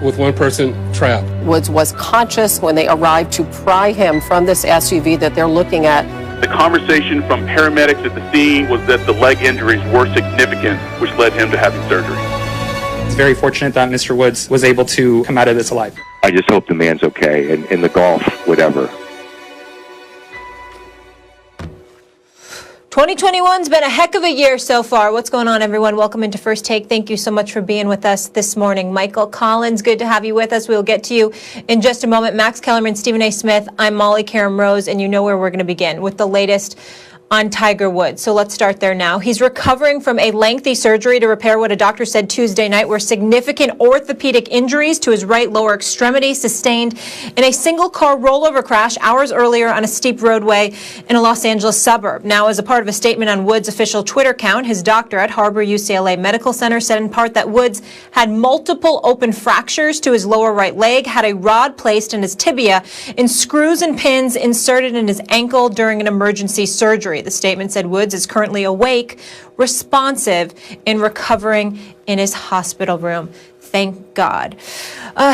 with one person trapped. Woods was conscious when they arrived to pry him from this SUV that they're looking at. The conversation from paramedics at the scene was that the leg injuries were significant, which led him to having surgery. It's very fortunate that Mr. Woods was able to come out of this alive. I just hope the man's okay, and in the golf, whatever. 2021's been a heck of a year so far. What's going on, everyone? Welcome into First Take. Thank you so much for being with us this morning. Michael Collins, good to have you with us. We'll get to you in just a moment. Max Kellerman, Stephen A. Smith, I'm Molly Karam Rose, and you know where we're going to begin with the latest on Tiger Woods. So let's start there now. He's recovering from a lengthy surgery to repair what a doctor said Tuesday night were significant orthopedic injuries to his right lower extremity sustained in a single-car rollover crash hours earlier on a steep roadway in a Los Angeles suburb. Now, as a part of a statement on Woods' official Twitter account, his doctor at Harbor UCLA Medical Center said in part that Woods had multiple open fractures to his lower right leg, had a rod placed in his tibia, and screws and pins inserted in his ankle during an emergency surgery. The statement said Woods is currently awake, responsive, and recovering in his hospital room. Thank God.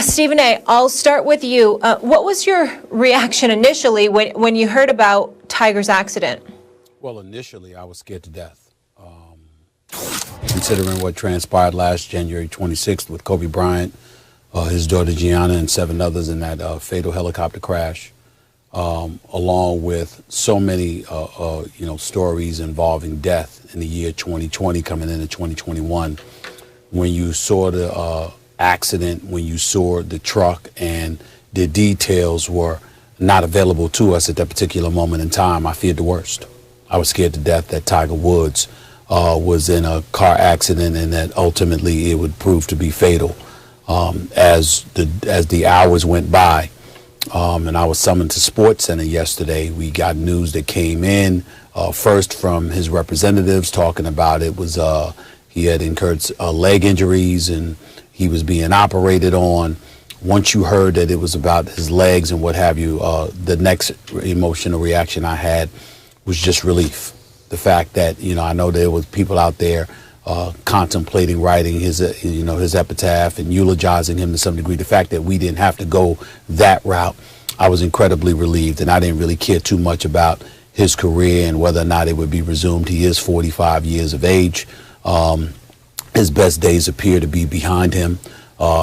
Stephen A., I'll start with you. What was your reaction initially when you heard about Tiger's accident? Well, initially, I was scared to death. Considering what transpired last January 26th with Kobe Bryant, his daughter Gianna, and 7 others in that fatal helicopter crash. Along with so many, stories involving death in the year 2020 coming into 2021. When you saw the accident, when you saw the truck and the details were not available to us at that particular moment in time, I feared the worst. I was scared to death that Tiger Woods was in a car accident and that ultimately it would prove to be fatal. As the hours went by, and I was summoned to Sports Center yesterday, we got news that came in first from his representatives talking about it was he had incurred leg injuries and he was being operated on. Once you heard that it was about his legs and what have you, the next emotional reaction I had was just relief. The fact that, I know there was people out there contemplating writing his epitaph and eulogizing him to some degree. The fact that we didn't have to go that route, I was incredibly relieved, and I didn't really care too much about his career and whether or not it would be resumed. He is 45 years of age. His best days appear to be behind him.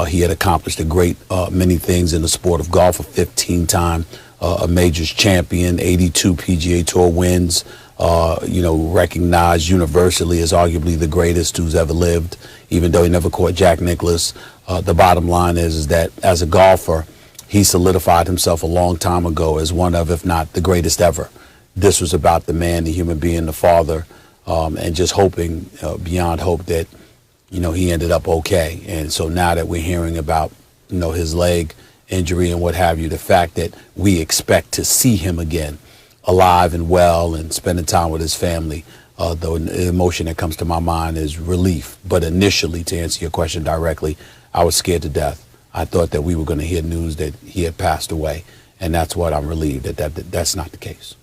He had accomplished a great many things in the sport of golf, a 15-time a majors champion, 82 PGA Tour wins, recognized universally as arguably the greatest who's ever lived, even though he never caught Jack Nicklaus. The bottom line is that as a golfer, he solidified himself a long time ago as one of, if not the greatest ever. This was about the man, the human being, the father, and just hoping beyond hope that, he ended up okay. And so now that we're hearing about, his leg injury and what have you, the fact that we expect to see him again alive and well and spending time with his family, the emotion that comes to my mind is relief. But initially, to answer your question directly, I was scared to death. I thought that we were going to hear news that he had passed away, and that's what I'm relieved that's not the case.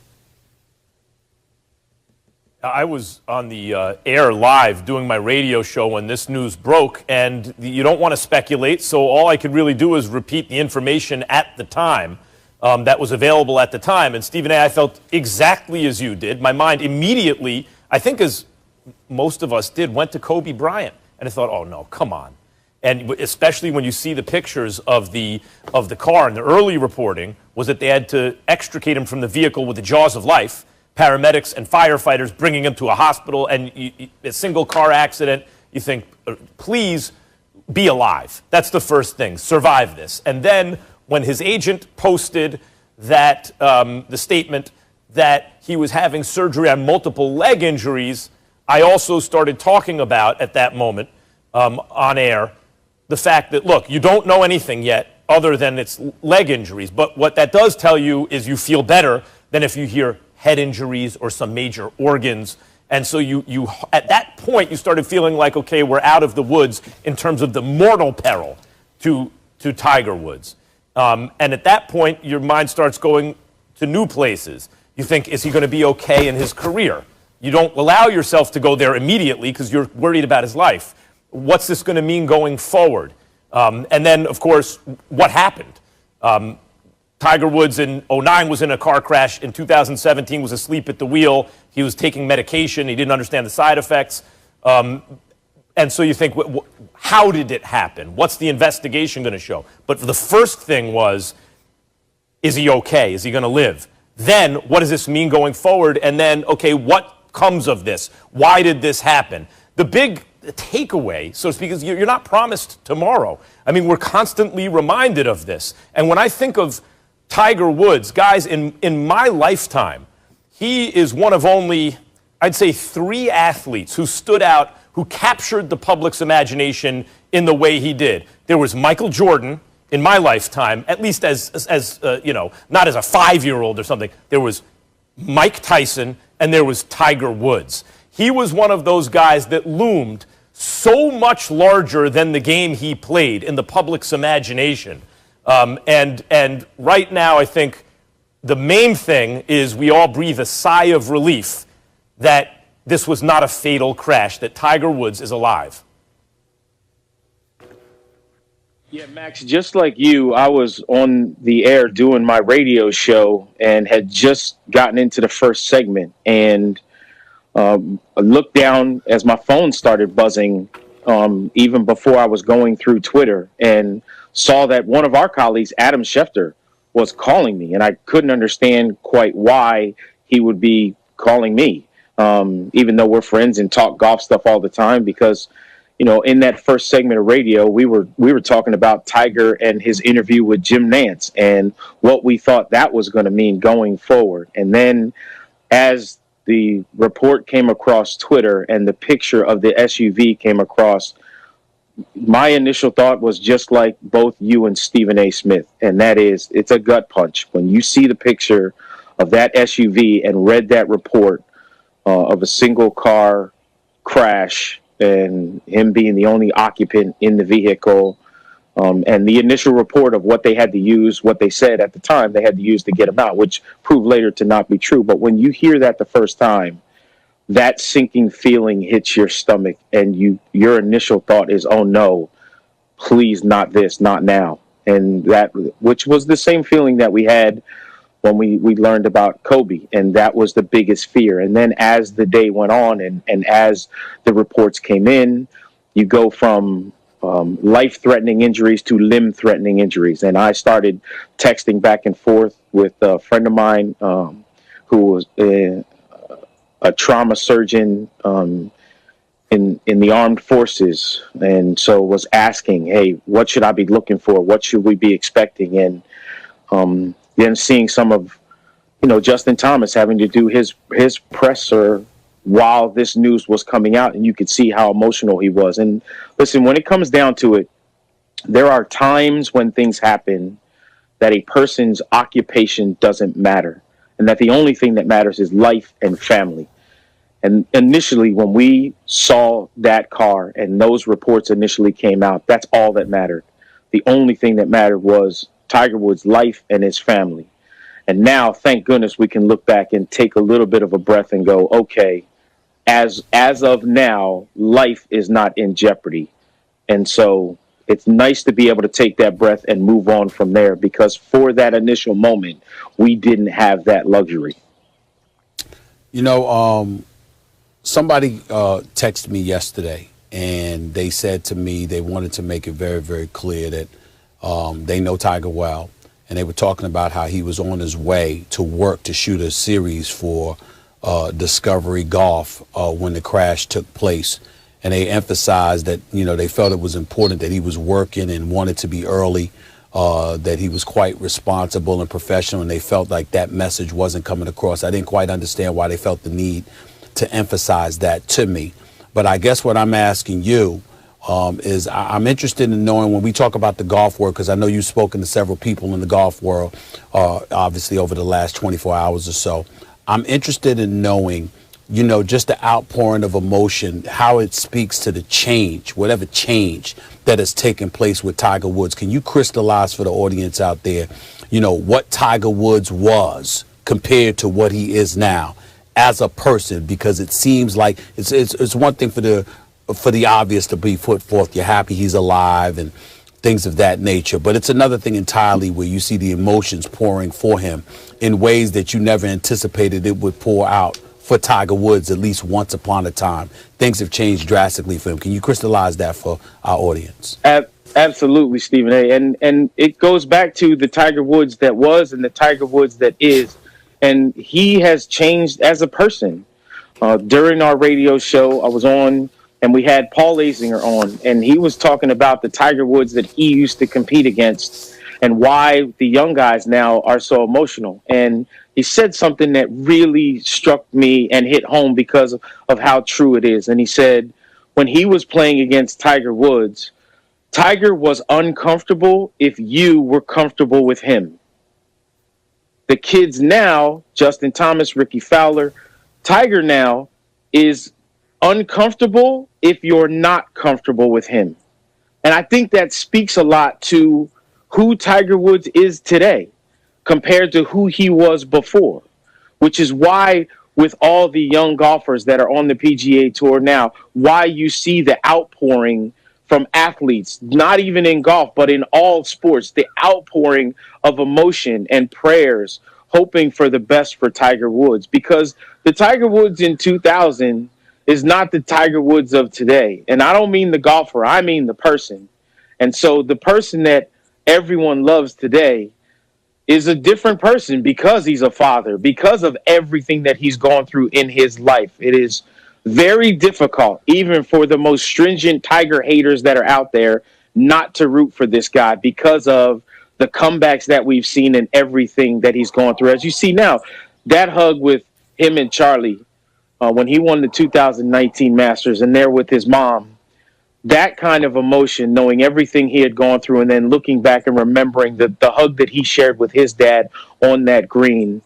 I was on the air live doing my radio show when this news broke, and you don't want to speculate, so all I could really do is repeat the information at the time that was available at the time. And Stephen A., I felt exactly as you did. My mind immediately, I think as most of us did, went to Kobe Bryant. And I thought, oh, no, come on. And especially when you see the pictures of the car, and the early reporting was that they had to extricate him from the vehicle with the jaws of life. Paramedics and firefighters bringing him to a hospital, and a single car accident. You think, please be alive. That's the first thing. Survive this. And then when his agent posted that the statement that he was having surgery on multiple leg injuries, I also started talking about at that moment on air the fact that, look, you don't know anything yet other than it's leg injuries. But what that does tell you is you feel better than if you hear head injuries or some major organs. And so you at that point, you started feeling like, okay, we're out of the woods in terms of the mortal peril to Tiger Woods. And at that point, your mind starts going to new places. You think, is he going to be okay in his career? You don't allow yourself to go there immediately because you're worried about his life. What's this going to mean going forward? And then, of course, what happened? Tiger Woods in 2009 was in a car crash. In 2017 was asleep at the wheel. He was taking medication. He didn't understand the side effects. And so you think, how did it happen? What's the investigation going to show? But the first thing was, is he okay? Is he going to live? Then, what does this mean going forward? And then, okay, what comes of this? Why did this happen? The big takeaway, so to speak, is you're not promised tomorrow. I mean, we're constantly reminded of this. And when I think of Tiger Woods, guys, in my lifetime, he is one of only, I'd say, 3 athletes who stood out, who captured the public's imagination in the way he did. There was Michael Jordan in my lifetime, at least as you know, not as a 5-year-old or something. There was Mike Tyson and there was Tiger Woods. He was one of those guys that loomed so much larger than the game he played in the public's imagination. And right now, I think the main thing is we all breathe a sigh of relief that this was not a fatal crash, that Tiger Woods is alive. Yeah, Max, just like you, I was on the air doing my radio show and had just gotten into the first segment and I looked down as my phone started buzzing even before I was going through Twitter and saw that one of our colleagues, Adam Schefter, was calling me. And I couldn't understand quite why he would be calling me, even though we're friends and talk golf stuff all the time, because you know, in that first segment of radio, we were talking about Tiger and his interview with Jim Nantz and what we thought that was going to mean going forward. And then as the report came across Twitter and the picture of the SUV came across, my initial thought was just like both you and Stephen A. Smith, and that is, it's a gut punch. When you see the picture of that SUV and read that report of a single car crash and him being the only occupant in the vehicle, and the initial report of what they had to use, what they said at the time they had to use to get him out, which proved later to not be true. But when you hear that the first time, that sinking feeling hits your stomach, and your initial thought is, oh no, please not this, not now. And that, which was the same feeling that we had when we learned about Kobe, and that was the biggest fear. And then as the day went on and as the reports came in, you go from life-threatening injuries to limb-threatening injuries. And I started texting back and forth with a friend of mine who was a trauma surgeon in the armed forces, and so was asking, hey, what should I be looking for? What should we be expecting? And then seeing some of, you know, Justin Thomas having to do his presser while this news was coming out, and you could see how emotional he was. And listen, when it comes down to it, there are times when things happen that a person's occupation doesn't matter, and that the only thing that matters is life and family. And initially, when we saw that car and those reports initially came out, that's all that mattered. The only thing that mattered was Tiger Woods' life and his family. And now, thank goodness, we can look back and take a little bit of a breath and go, okay, as of now, life is not in jeopardy. And so it's nice to be able to take that breath and move on from there, because for that initial moment, we didn't have that luxury. You know, somebody texted me yesterday, and they said to me they wanted to make it very, very clear that they know Tiger well, and they were talking about how he was on his way to work to shoot a series for Discovery Golf when the crash took place. And they emphasized that, you know, they felt it was important that he was working and wanted to be early, that he was quite responsible and professional, and they felt like that message wasn't coming across. I didn't quite understand why they felt the need to emphasize that to me. But I guess what I'm asking you is I'm interested in knowing, when we talk about the golf world, because I know you've spoken to several people in the golf world, obviously over the last 24 hours or so. I'm interested in knowing, you know, just the outpouring of emotion, how it speaks to the change, whatever change that has taken place with Tiger Woods. Can you crystallize for the audience out there, you know, what Tiger Woods was compared to what he is now as a person? Because it seems like it's one thing for the obvious to be put forth. You're happy he's alive and things of that nature. But it's another thing entirely where you see the emotions pouring for him in ways that you never anticipated it would pour out for Tiger Woods, at least once upon a time. Things have changed drastically for him. Can you crystallize that for our audience? Absolutely, Stephen A. And it goes back to the Tiger Woods that was and the Tiger Woods that is. And he has changed as a person. During our radio show, I was on, and we had Paul Azinger on, and he was talking about the Tiger Woods that he used to compete against and why the young guys now are so emotional. And he said something that really struck me and hit home because of how true it is. And he said when he was playing against Tiger Woods, Tiger was uncomfortable if you were comfortable with him. The kids now, Justin Thomas, Ricky Fowler, Tiger now is uncomfortable if you're not comfortable with him. And I think that speaks a lot to who Tiger Woods is today compared to who he was before, which is why with all the young golfers that are on the PGA Tour now, why you see the outpouring from athletes, not even in golf, but in all sports, the outpouring of emotion and prayers, hoping for the best for Tiger Woods. Because the Tiger Woods in 2000 is not the Tiger Woods of today. And I don't mean the golfer, I mean the person. And so the person that everyone loves today is a different person because he's a father, because of everything that he's gone through in his life. It is very difficult, even for the most stringent Tiger haters that are out there, not to root for this guy because of the comebacks that we've seen and everything that he's gone through. As you see now, that hug with him and Charlie when he won the 2019 Masters and there with his mom, that kind of emotion, knowing everything he had gone through and then looking back and remembering the hug that he shared with his dad on that green,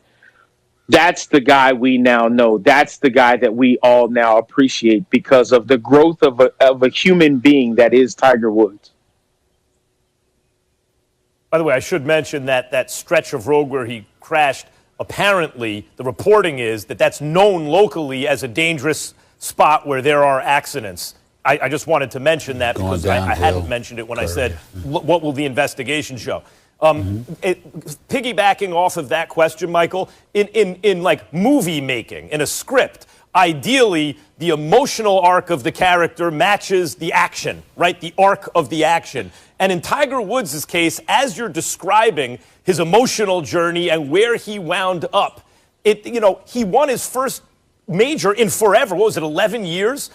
that's the guy we now know. That's the guy that we all now appreciate because of the growth of a human being that is Tiger Woods. By the way, I should mention that stretch of road where he crashed, apparently the reporting is that that's known locally as a dangerous spot where there are accidents. I just wanted to mention that because I hadn't mentioned it when I said, what will the investigation show? Piggybacking off of that question, Michael, in like movie making, in a script, ideally the emotional arc of the character matches the action, right? The arc of the action. And in Tiger Woods' case, as you're describing his emotional journey and where he wound up, he won his first major in forever. What was it, 11 years?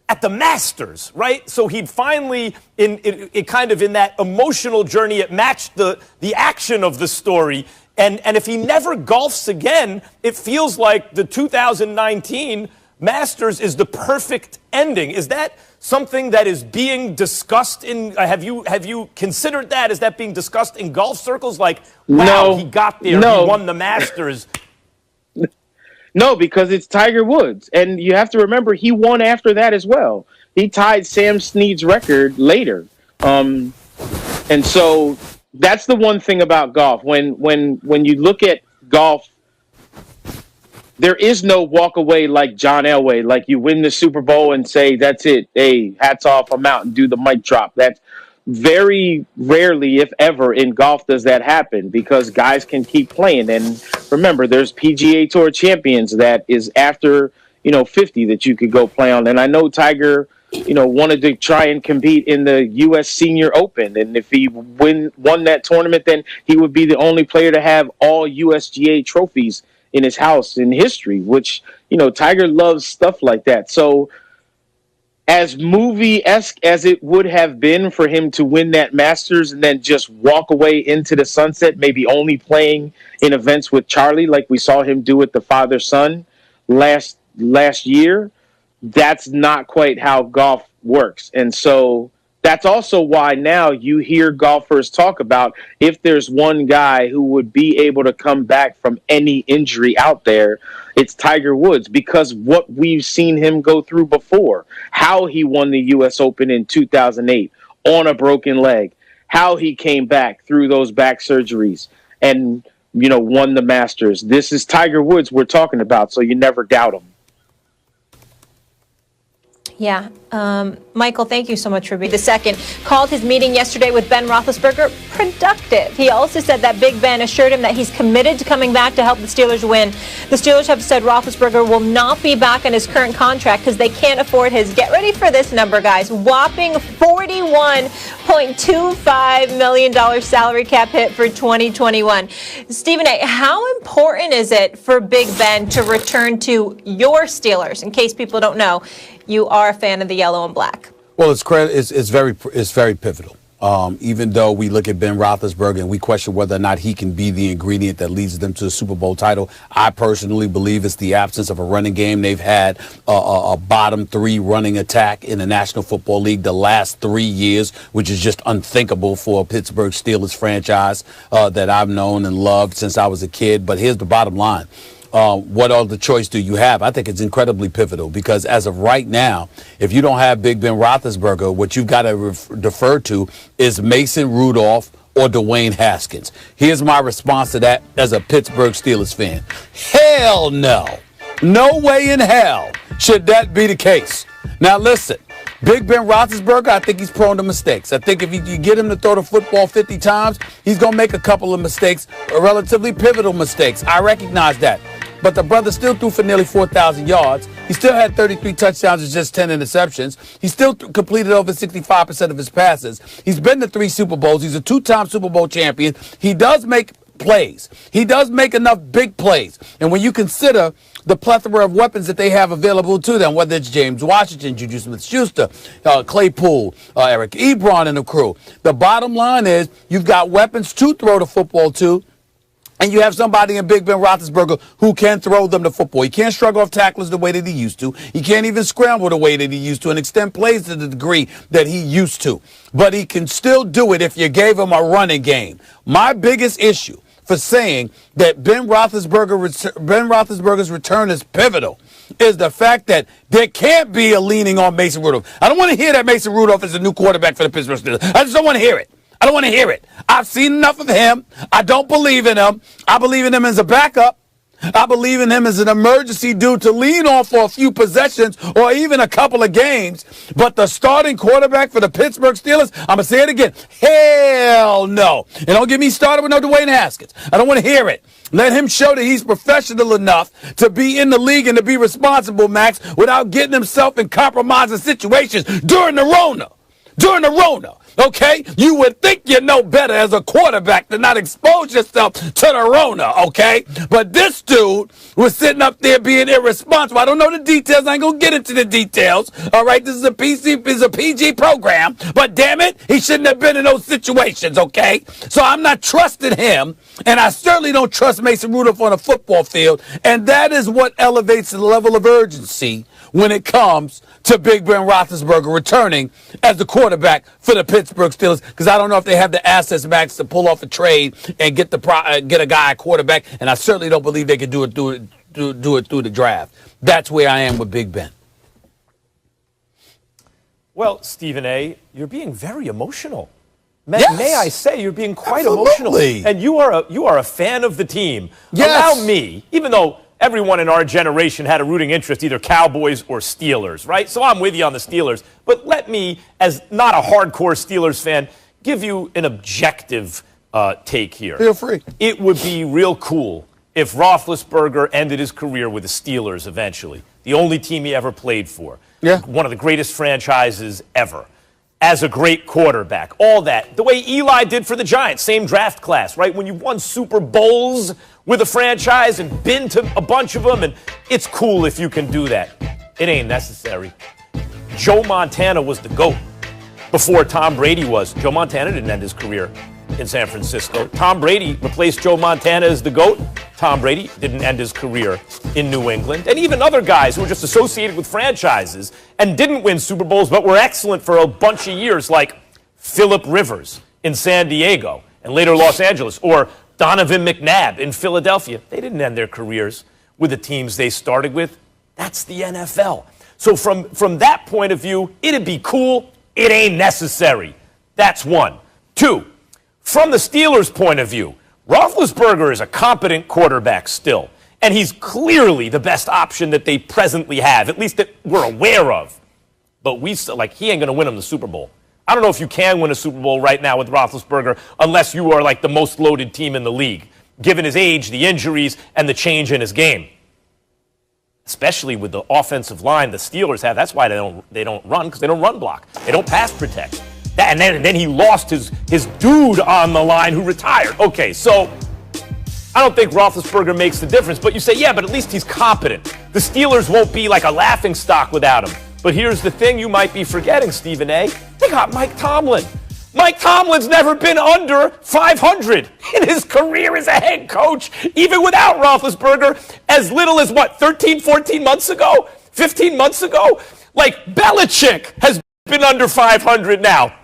At the Masters, right? So he'd finally, in that emotional journey, it matched the action of the story. And if he never golfs again, it feels like the 2019 Masters is the perfect ending. Is that something that is being discussed in? Have you considered that? Is that being discussed in golf circles? Like, wow, no, he got there, he won the Masters. No, because it's Tiger Woods. And you have to remember, he won after that as well. He tied Sam Snead's record later. And so that's the one thing about golf. When you look at golf, there is no walk away like John Elway, like you win the Super Bowl and say, that's it. Hey, hats off, I'm out, and do the mic drop. That's very rarely, if ever, in golf does that happen because guys can keep playing. And remember, there's PGA Tour champions that is after, 50 that you could go play on. And I know Tiger, wanted to try and compete in the U.S. Senior Open. And if he won that tournament, then he would be the only player to have all USGA trophies in his house in history, which, Tiger loves stuff like that. So as movie-esque as it would have been for him to win that Masters and then just walk away into the sunset, maybe only playing in events with Charlie like we saw him do with the father-son last year, that's not quite how golf works. And so that's also why now you hear golfers talk about if there's one guy who would be able to come back from any injury out there, it's Tiger Woods, because what we've seen him go through before, how he won the U.S. Open in 2008 on a broken leg, how he came back through those back surgeries and, won the Masters. This is Tiger Woods we're talking about, so you never doubt him. Yeah. Michael, thank you so much for being the second. Called his meeting yesterday with Ben Roethlisberger productive. He also said that Big Ben assured him that he's committed to coming back to help the Steelers win. The Steelers have said Roethlisberger will not be back on his current contract because they can't afford his, get ready for this number, guys, whopping $41.25 million salary cap hit for 2021. Stephen A., how important is it for Big Ben to return to your Steelers? In case people don't know, you are a fan of the yellow and black. Well, it's very pivotal. Even though we look at Ben Roethlisberger and we question whether or not he can be the ingredient that leads them to a Super Bowl title, I personally believe it's the absence of a running game. They've had a bottom three running attack in the National Football League the last 3 years, which is just unthinkable for a Pittsburgh Steelers franchise that I've known and loved since I was a kid. But here's the bottom line. What other choice do you have? I think it's incredibly pivotal because as of right now, if you don't have Big Ben Roethlisberger, what you've got to defer to is Mason Rudolph or Dwayne Haskins. Here's my response to that as a Pittsburgh Steelers fan. Hell no. No way in hell should that be the case. Now listen. Big Ben Roethlisberger, I think he's prone to mistakes. I think if you get him to throw the football 50 times, he's going to make a couple of mistakes, relatively pivotal mistakes. I recognize that. But the brother still threw for nearly 4,000 yards. He still had 33 touchdowns and just 10 interceptions. He still completed over 65% of his passes. He's been to 3 Super Bowls. He's a 2-time Super Bowl champion. He does make plays. He does make enough big plays. And when you consider the plethora of weapons that they have available to them, whether it's James Washington, Juju Smith-Schuster, Claypool, Eric Ebron and the crew, the bottom line is you've got weapons to throw the football to. And you have somebody in Big Ben Roethlisberger who can throw them the football. He can't shrug off tacklers the way that he used to. He can't even scramble the way that he used to and extend plays to the degree that he used to. But he can still do it if you gave him a running game. My biggest issue for saying that Ben Roethlisberger's return is pivotal is the fact that there can't be a leaning on Mason Rudolph. I don't want to hear that Mason Rudolph is a new quarterback for the Pittsburgh Steelers. I just don't want to hear it. I don't want to hear it. I've seen enough of him. I don't believe in him. I believe in him as a backup. I believe in him as an emergency dude to lean on for a few possessions or even a couple of games. But the starting quarterback for the Pittsburgh Steelers, I'm going to say it again, hell no. And don't get me started with no Dwayne Haskins. I don't want to hear it. Let him show that he's professional enough to be in the league and to be responsible, Max, without getting himself in compromising situations during the Rona. Okay? You would think you know better as a quarterback to not expose yourself to the Rona, okay? But this dude was sitting up there being irresponsible. I don't know the details. I ain't going to get into the details, all right? This is a PG program, but damn it, he shouldn't have been in those situations, okay? So I'm not trusting him, and I certainly don't trust Mason Rudolph on a football field, and that is what elevates the level of urgency when it comes to Big Ben Roethlisberger returning as the quarterback for the Pittsburgh Steelers, because I don't know if they have the assets, Max, to pull off a trade and get a guy a quarterback, and I certainly don't believe they can do it through the draft. That's where I am with Big Ben. Well, Stephen A., you're being very emotional. Yes. May I say, you're being quite Absolutely. emotional. And you are a fan of the team. Yes. Allow me, even though everyone in our generation had a rooting interest, either Cowboys or Steelers, right? So I'm with you on the Steelers. But let me, as not a hardcore Steelers fan, give you an objective take here. Feel free. It would be real cool if Roethlisberger ended his career with the Steelers eventually, the only team he ever played for. Yeah. One of the greatest franchises ever. As a great quarterback, all that. The way Eli did for the Giants, same draft class, right? When you've won Super Bowls with a franchise and been to a bunch of them, and it's cool if you can do that. It ain't necessary. Joe Montana was the GOAT before Tom Brady was. Joe Montana didn't end his career in San Francisco. Tom Brady replaced Joe Montana as the GOAT. Tom Brady didn't end his career in New England. And even other guys who were just associated with franchises and didn't win Super Bowls but were excellent for a bunch of years, like Phillip Rivers in San Diego and later Los Angeles, or Donovan McNabb in Philadelphia. They didn't end their careers with the teams they started with. That's the NFL. So from that point of view, it'd be cool. It ain't necessary. That's one. Two, from the Steelers' point of view, Roethlisberger is a competent quarterback still, and he's clearly the best option that they presently have, at least that we're aware of. But he ain't going to win him the Super Bowl. I don't know if you can win a Super Bowl right now with Roethlisberger unless you are like the most loaded team in the league, given his age, the injuries, and the change in his game. Especially with the offensive line the Steelers have. That's why they don't run, because they don't run block. They don't pass protect. And then he lost his dude on the line who retired. Okay, so I don't think Roethlisberger makes the difference. But you say, yeah, but at least he's competent. The Steelers won't be like a laughing stock without him. But here's the thing you might be forgetting, Stephen A. They got Mike Tomlin. Mike Tomlin's never been under 500 in his career as a head coach, even without Roethlisberger, as little as, 13, 14 months ago? 15 months ago? Like, Belichick has been under 500 now.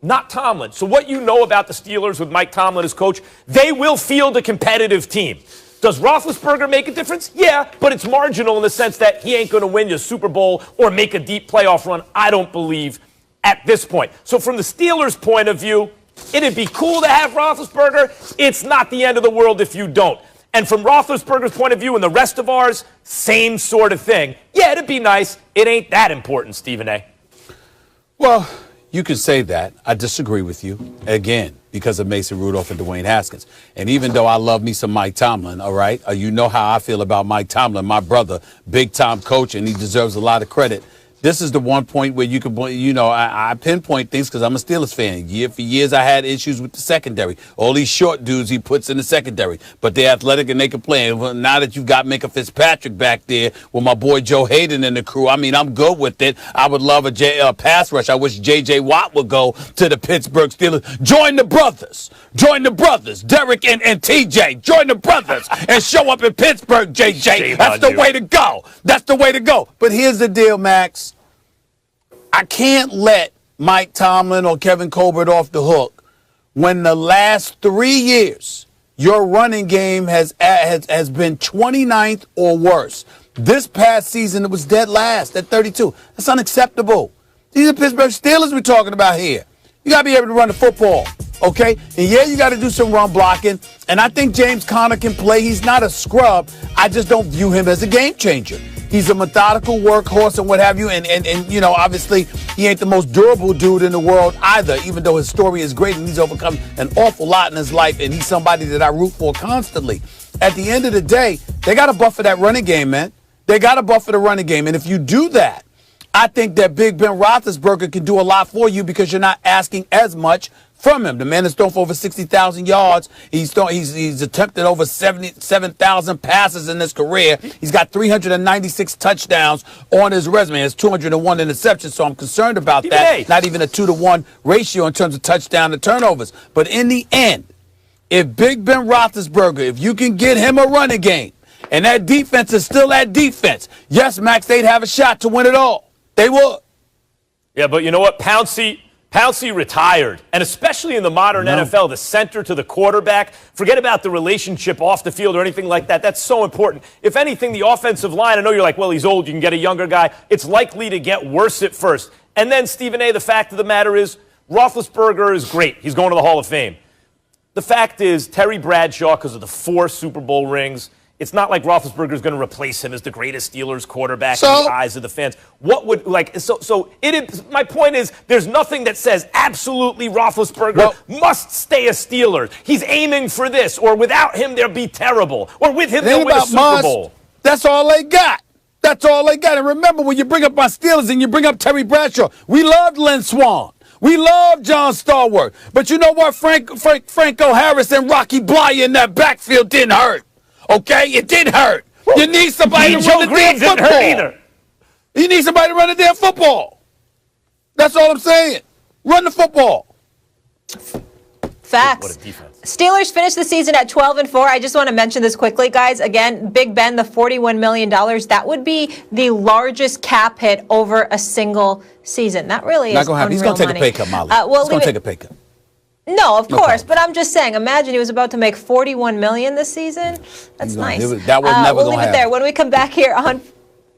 Not Tomlin. So what you know about the Steelers with Mike Tomlin as coach, they will field a competitive team. Does Roethlisberger make a difference? Yeah, but it's marginal in the sense that he ain't going to win your Super Bowl or make a deep playoff run, I don't believe, at this point. So from the Steelers' point of view, it'd be cool to have Roethlisberger. It's not the end of the world if you don't. And from Roethlisberger's point of view and the rest of ours, same sort of thing. Yeah, it'd be nice. It ain't that important, Stephen A. Well, you could say that. I disagree with you, again, because of Mason Rudolph and Dwayne Haskins. And even though I love me some Mike Tomlin, all right, you know how I feel about Mike Tomlin, my brother, big-time coach, and he deserves a lot of credit. This is the one point where you can, I pinpoint things because I'm a Steelers fan. For years, I had issues with the secondary. All these short dudes he puts in the secondary, but they're athletic and they can play. And now that you've got Minka Fitzpatrick back there with my boy Joe Hayden in the crew, I mean, I'm good with it. I would love a pass rush. I wish J.J. Watt would go to the Pittsburgh Steelers. Join the brothers. Join the brothers. Derek and T.J. Join the brothers and show up in Pittsburgh, J.J. That's the way to go. That's the way to go. But here's the deal, Max. I can't let Mike Tomlin or Kevin Colbert off the hook when the last 3 years your running game has been 29th or worse. This past season, it was dead last at 32. That's unacceptable. These are Pittsburgh Steelers we're talking about here. You got to be able to run the football, okay? And, yeah, you got to do some run blocking. And I think James Conner can play. He's not a scrub. I just don't view him as a game changer. He's a methodical workhorse and what have you. And obviously, he ain't the most durable dude in the world either, even though his story is great and he's overcome an awful lot in his life. And he's somebody that I root for constantly. At the end of the day, they got to buffer that running game, man. They got to buffer the running game. And if you do that, I think that Big Ben Roethlisberger can do a lot for you because you're not asking as much from him. The man has thrown for over 60,000 yards. He's attempted over 77,000 passes in his career. He's got 396 touchdowns on his resume. He has 201 interceptions, so I'm concerned about that. Not even a 2-to-1 ratio in terms of touchdown to turnovers. But in the end, if Big Ben Roethlisberger, if you can get him a running game, and that defense is still that defense, yes, Max, they'd have a shot to win it all. They would. Yeah, but you know what? Pouncey retired. And especially in the modern NFL, the center to the quarterback, forget about the relationship off the field or anything like that. That's so important. If anything, the offensive line, I know you're like, well, he's old, you can get a younger guy. It's likely to get worse at first. And then, Stephen A., the fact of the matter is, Roethlisberger is great. He's going to the Hall of Fame. The fact is, Terry Bradshaw, because of the 4 Super Bowl rings, it's not like Roethlisberger is going to replace him as the greatest Steelers quarterback in the eyes of the fans. What would my point is, there's nothing that says absolutely Roethlisberger must stay a Steeler. He's aiming for this, or without him they'll be terrible, or with him they'll win a Super Bowl. That's all they got. That's all they got. And remember, when you bring up my Steelers and you bring up Terry Bradshaw, we loved Lynn Swann. We love John Stallworth. But you know what? Franco Harris and Rocky Bly in that backfield didn't hurt. Okay? It didn't hurt. You need somebody to run the damn football. You need somebody to run the damn football. That's all I'm saying. Run the football. Facts. What a defense. Steelers finished the season at 12-4. I just want to mention this quickly, guys. Again, Big Ben, the $41 million, that would be the largest cap hit over a single season. That really is unreal money. He's going to take a pay cut, Molly. He's going to take a pay cut. No, of course, but I'm just saying, imagine he was about to make $41 million this season. That's nice. That was never we'll leave it there. When we come back here on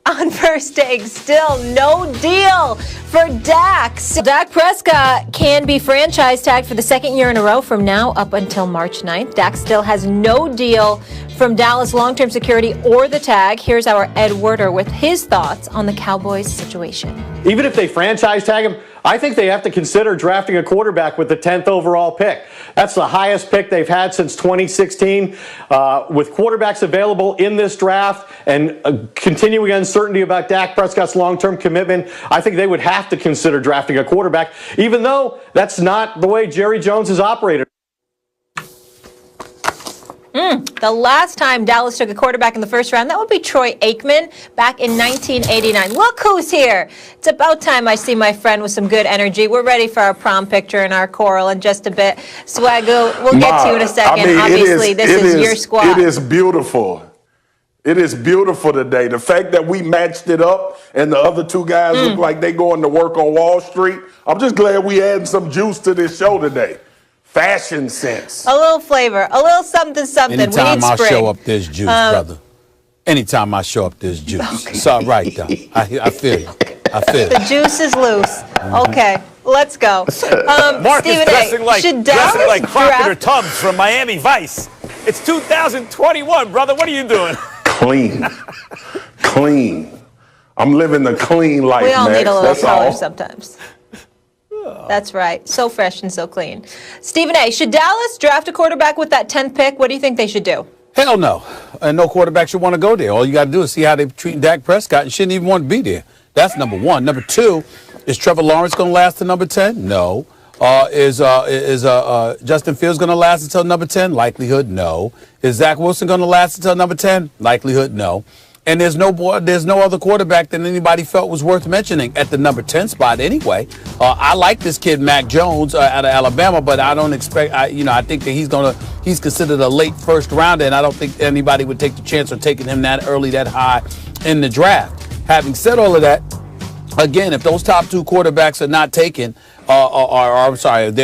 On First Take, still no deal for Dak. Dak Prescott can be franchise tagged for the second year in a row from now up until March 9th. Dak still has no deal from Dallas long-term security or the tag. Here's our Ed Werder with his thoughts on the Cowboys situation. Even if they franchise tag him, I think they have to consider drafting a quarterback with the 10th overall pick. That's the highest pick they've had since 2016. With quarterbacks available in this draft and continuing uncertainty about Dak Prescott's long-term commitment, I think they would have to consider drafting a quarterback, even though that's not the way Jerry Jones has operated. The last time Dallas took a quarterback in the first round, that would be Troy Aikman back in 1989. Look who's here. It's about time I see my friend with some good energy. We're ready for our prom picture and our choral in just a bit. Swaggo, we'll get to you in a second. Obviously, this is your squad. It is beautiful. It is beautiful today. The fact that we matched it up and the other two guys look like they going to work on Wall Street. I'm just glad we adding some juice to this show today. Fashion sense. A little flavor, a little something, something. Anytime we need I spring. show up, there's juice, brother. Anytime I show up, there's juice. Okay. It's all right, though. I feel you. I feel The it. juice is loose. Okay, let's go. Mark is Stephen dressing A., like, should dressing Dallas like Crockett or draft? Tubbs from Miami Vice. It's 2021, brother. What are you doing? Clean. Clean. I'm living the clean life, We all Max. need a little That's color all. sometimes. That's right. So fresh and so clean. Stephen A., should Dallas draft a quarterback with that 10th pick? What do you think they should do? Hell no. And no quarterback should want to go there. All you got to do is see how they treat Dak Prescott and shouldn't even want to be there. That's number one. Number two, is Trevor Lawrence going to last to number 10? No. Is Justin Fields going to last until number 10? Likelihood, no. Is Zach Wilson going to last until number 10? Likelihood, no. And there's no other quarterback that anybody felt was worth mentioning at the number 10 spot anyway. I like this kid, Mac Jones, out of Alabama, but I don't expect, I think that he's considered a late first rounder, and I don't think anybody would take the chance of taking him that early, that high in the draft. Having said all of that, again, if those top two quarterbacks are not taken, if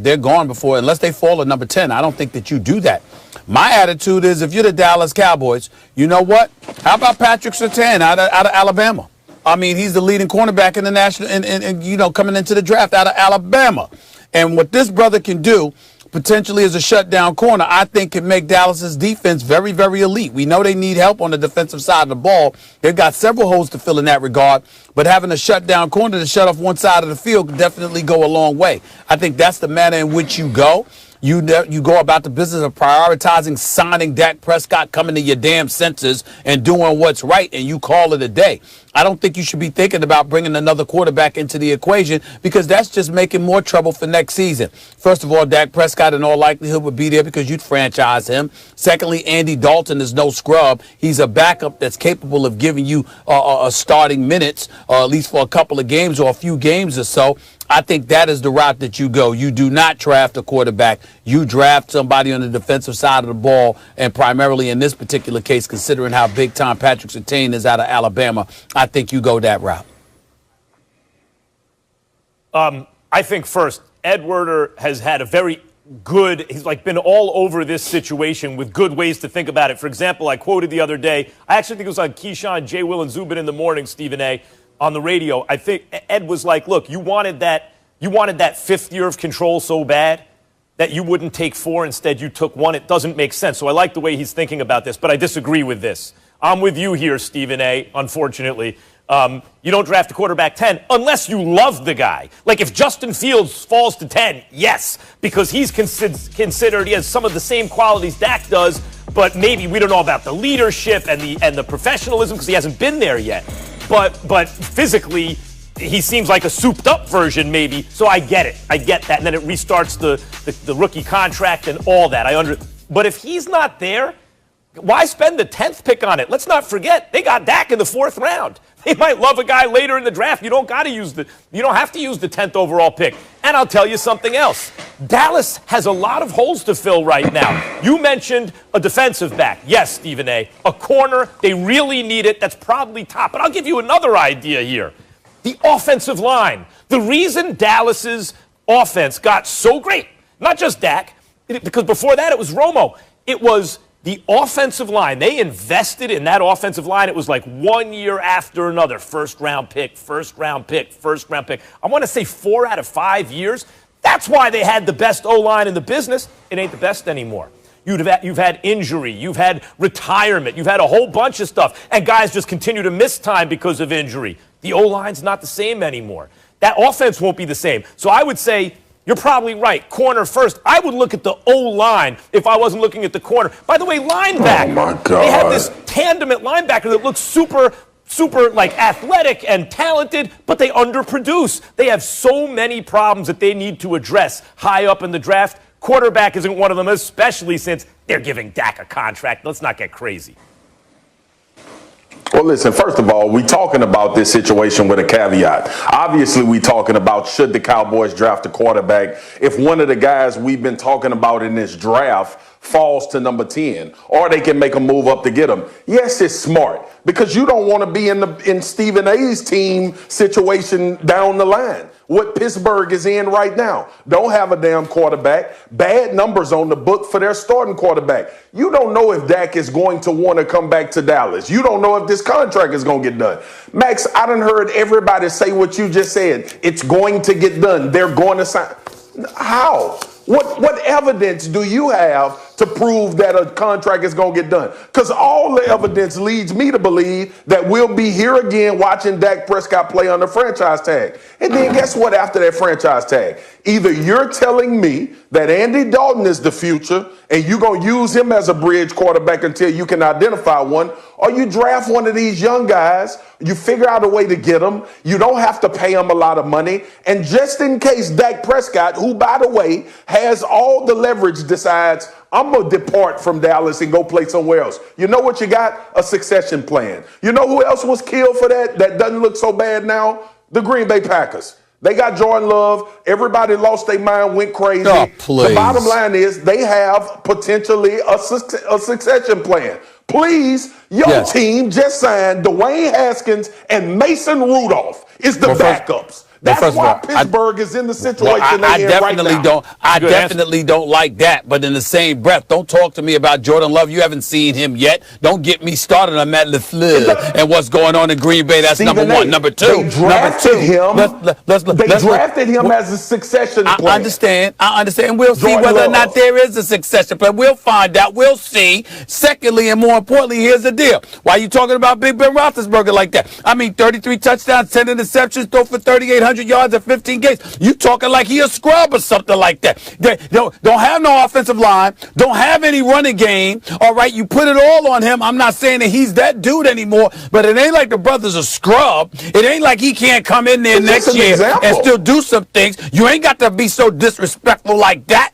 they're gone before, unless they fall at number 10, I don't think that you do that. My attitude is, if you're the Dallas Cowboys, you know what? How about Patrick Surtain out of Alabama? I mean, he's the leading cornerback in the national, and coming into the draft out of Alabama. And what this brother can do, potentially as a shutdown corner, I think can make Dallas's defense very, very elite. We know they need help on the defensive side of the ball. They've got several holes to fill in that regard, but having a shutdown corner to shut off one side of the field could definitely go a long way. I think that's the manner in which you go. You go about the business of prioritizing signing Dak Prescott, coming to your damn senses and doing what's right, and you call it a day. I don't think you should be thinking about bringing another quarterback into the equation, because that's just making more trouble for next season. First of all, Dak Prescott in all likelihood would be there because you'd franchise him. Secondly, Andy Dalton is no scrub. He's a backup that's capable of giving you starting minutes, at least for a couple of games or a few games or so. I think that is the route that you go. You do not draft a quarterback. You draft somebody on the defensive side of the ball, and primarily in this particular case, considering how big time Patrick Surtain is out of Alabama, I think you go that route. I think first, Ed Werder has had a very good, he's been all over this situation with good ways to think about it. For example, I quoted the other day, I actually think it was on Keyshawn, J. Will, and Zubin in the morning, Stephen A., on the radio. I think Ed was like, look, you wanted that fifth year of control so bad that you wouldn't take 4. Instead, you took 1. It doesn't make sense. So I like the way he's thinking about this, but I disagree with this. I'm with you here, Stephen A., unfortunately. You don't draft a quarterback 10 unless you love the guy. Like if Justin Fields falls to 10, yes, because he's considered, he has some of the same qualities Dak does, but maybe we don't know about the leadership and the professionalism because he hasn't been there yet. But physically, he seems like a souped-up version, maybe. So I get it. I get that. And then it restarts the rookie contract and all that. But if he's not there, why spend the 10th pick on it? Let's not forget, they got Dak in the 4th round. They might love a guy later in the draft. You don't have to use the 10th overall pick. And I'll tell you something else. Dallas has a lot of holes to fill right now. You mentioned a defensive back. Yes, Stephen A. A corner. They really need it. That's probably top. But I'll give you another idea here. The offensive line. The reason Dallas's offense got so great, not just Dak, because before that it was Romo. It was The offensive line, they invested in that offensive line. It was like 1 year after another. First round pick, first round pick, first round pick. I want to say 4 out of 5 years. That's why they had the best O-line in the business. It ain't the best anymore. You've had injury. You've had retirement. You've had a whole bunch of stuff. And guys just continue to miss time because of injury. The O-line's not the same anymore. That offense won't be the same. So I would say, you're probably right. Corner first. I would look at the O-line if I wasn't looking at the corner. By the way, linebacker. Oh, my God. They have this tandem at linebacker that looks super like athletic and talented, but they underproduce. They have so many problems that they need to address high up in the draft. Quarterback isn't one of them, especially since they're giving Dak a contract. Let's not get crazy. Well, listen, first of all, we talking about this situation with a caveat. Obviously, we talking about should the Cowboys draft a quarterback if one of the guys we've been talking about in this draft falls to number 10, or they can make a move up to get him. Yes, it's smart because you don't want to be in Stephen A's team situation down the line. What Pittsburgh is in right now. Don't have a damn quarterback. Bad numbers on the book for their starting quarterback. You don't know if Dak is going to want to come back to Dallas. You don't know if this contract is going to get done. Max, I done heard everybody say what you just said. It's going to get done. They're going to sign. How? What evidence do you have to prove that a contract is going to get done? Because all the evidence leads me to believe that we'll be here again watching Dak Prescott play under franchise tag. And then guess what after that franchise tag? Either you're telling me that Andy Dalton is the future and you're going to use him as a bridge quarterback until you can identify one, or you draft one of these young guys, you figure out a way to get them, you don't have to pay them a lot of money, and just in case Dak Prescott, who, by the way, has all the leverage, decides, I'm going to depart from Dallas and go play somewhere else. You know what you got? A succession plan. You know who else was killed for that doesn't look so bad now? The Green Bay Packers. They got Jordan Love. Everybody lost their mind, went crazy. Oh, please. The bottom line is they have potentially a succession plan. Please, your team just signed Dwayne Haskins and Mason Rudolph is the backups. That's why Pittsburgh is in the situation they're in right now. I definitely don't like that. But in the same breath, don't talk to me about Jordan Love. You haven't seen him yet. Don't get me started on Matt LaFleur and what's going on in Green Bay. That's number one. Number two. They drafted him. They drafted him as a succession plan. I understand. We'll see whether or not there is a succession plan. We'll find out. We'll see. Secondly, and more importantly, here's the deal. Why are you talking about Big Ben Roethlisberger like that? I mean, 33 touchdowns, 10 interceptions, throw for 3,800 yards in 15 games. You talking like he a scrub or something like that. They don't have no offensive line, don't have any running game. All right, you put it all on him. I'm not saying that he's that dude anymore, but it ain't like the brother's a scrub. It ain't like he can't come in there next year and still do some things. You ain't got to be so disrespectful like that.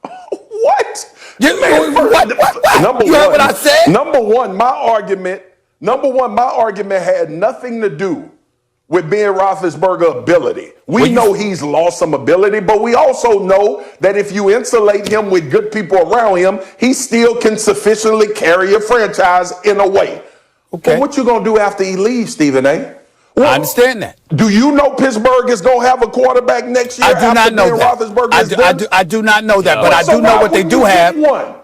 What? What? You heard what I said? Number one, my argument had nothing to do with Ben Roethlisberger's ability. We know he's lost some ability, but we also know that if you insulate him with good people around him, he still can sufficiently carry a franchise in a way. Okay. But what you going to do after he leaves, Stephen A? Well, I understand that. Do you know Pittsburgh is going to have a quarterback next year? I do not know that. I do not know that, but I do know what they do have.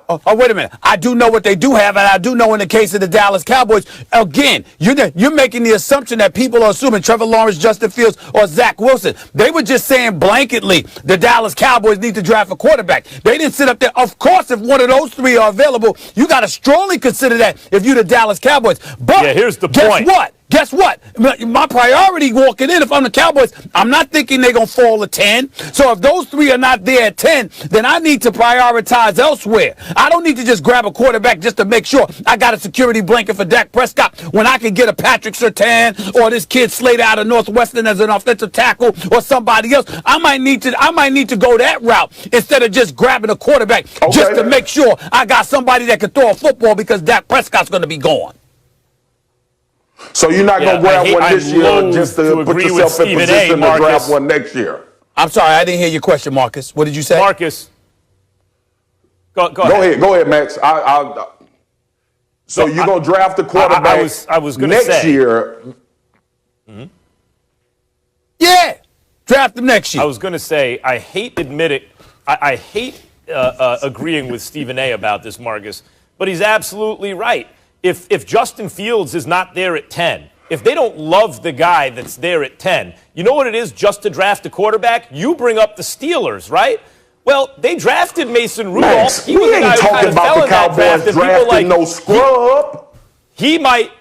Oh, wait a minute. I do know what they do have, and I do know in the case of the Dallas Cowboys, again, you're making the assumption that people are assuming Trevor Lawrence, Justin Fields, or Zach Wilson. They were just saying blanketly the Dallas Cowboys need to draft a quarterback. They didn't sit up there. Of course, if one of those three are available, you got to strongly consider that if you're the Dallas Cowboys. But here's the point. Guess what? My priority walking in, if I'm the Cowboys, I'm not thinking they're going to fall to 10. So if those three are not there at 10, then I need to prioritize elsewhere. I don't need to just grab a quarterback just to make sure I got a security blanket for Dak Prescott when I can get a Patrick Surtain or this kid Slater out of Northwestern as an offensive tackle or somebody else. I might need to go that route instead of just grabbing a quarterback just to make sure I got somebody that can throw a football because Dak Prescott's going to be gone. So you're not going to grab one this year just to put yourself in position to grab one next year? I'm sorry, I didn't hear your question, Marcus. What did you say? Marcus. Go ahead. Go ahead, Max. So you're going to draft a quarterback next year? Mm-hmm. Yeah, draft him next year. I was going to say, I hate admitting, I hate agreeing with Stephen A. about this, Marcus, but he's absolutely right. If Justin Fields is not there at 10, if they don't love the guy that's there at 10, you know what it is just to draft a quarterback? You bring up the Steelers, right? Well, they drafted Mason Rudolph. Max, He was we the guy ain't who kind talking of about fell the in that draft, Cowboys and people drafting like, no scrub. He might.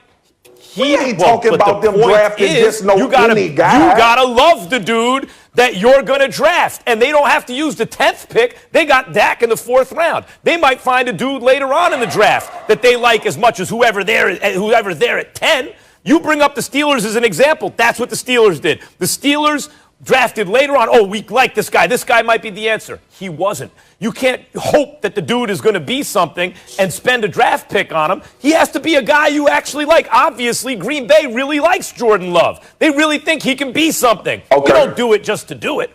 We ain't talking but about the them point drafting is, just no any guy. You gotta love the dude that you're gonna draft, and they don't have to use the 10th pick. They got Dak in the 4th round. They might find a dude later on in the draft that they like as much as whoever's there at 10. You bring up the Steelers as an example. That's what the Steelers did. The Steelers drafted later on. Oh, we like this guy. This guy might be the answer. He wasn't. You can't hope that the dude is going to be something and spend a draft pick on him. He has to be a guy you actually like. Obviously, Green Bay really likes Jordan Love. They really think he can be something. Okay. You don't do it just to do it.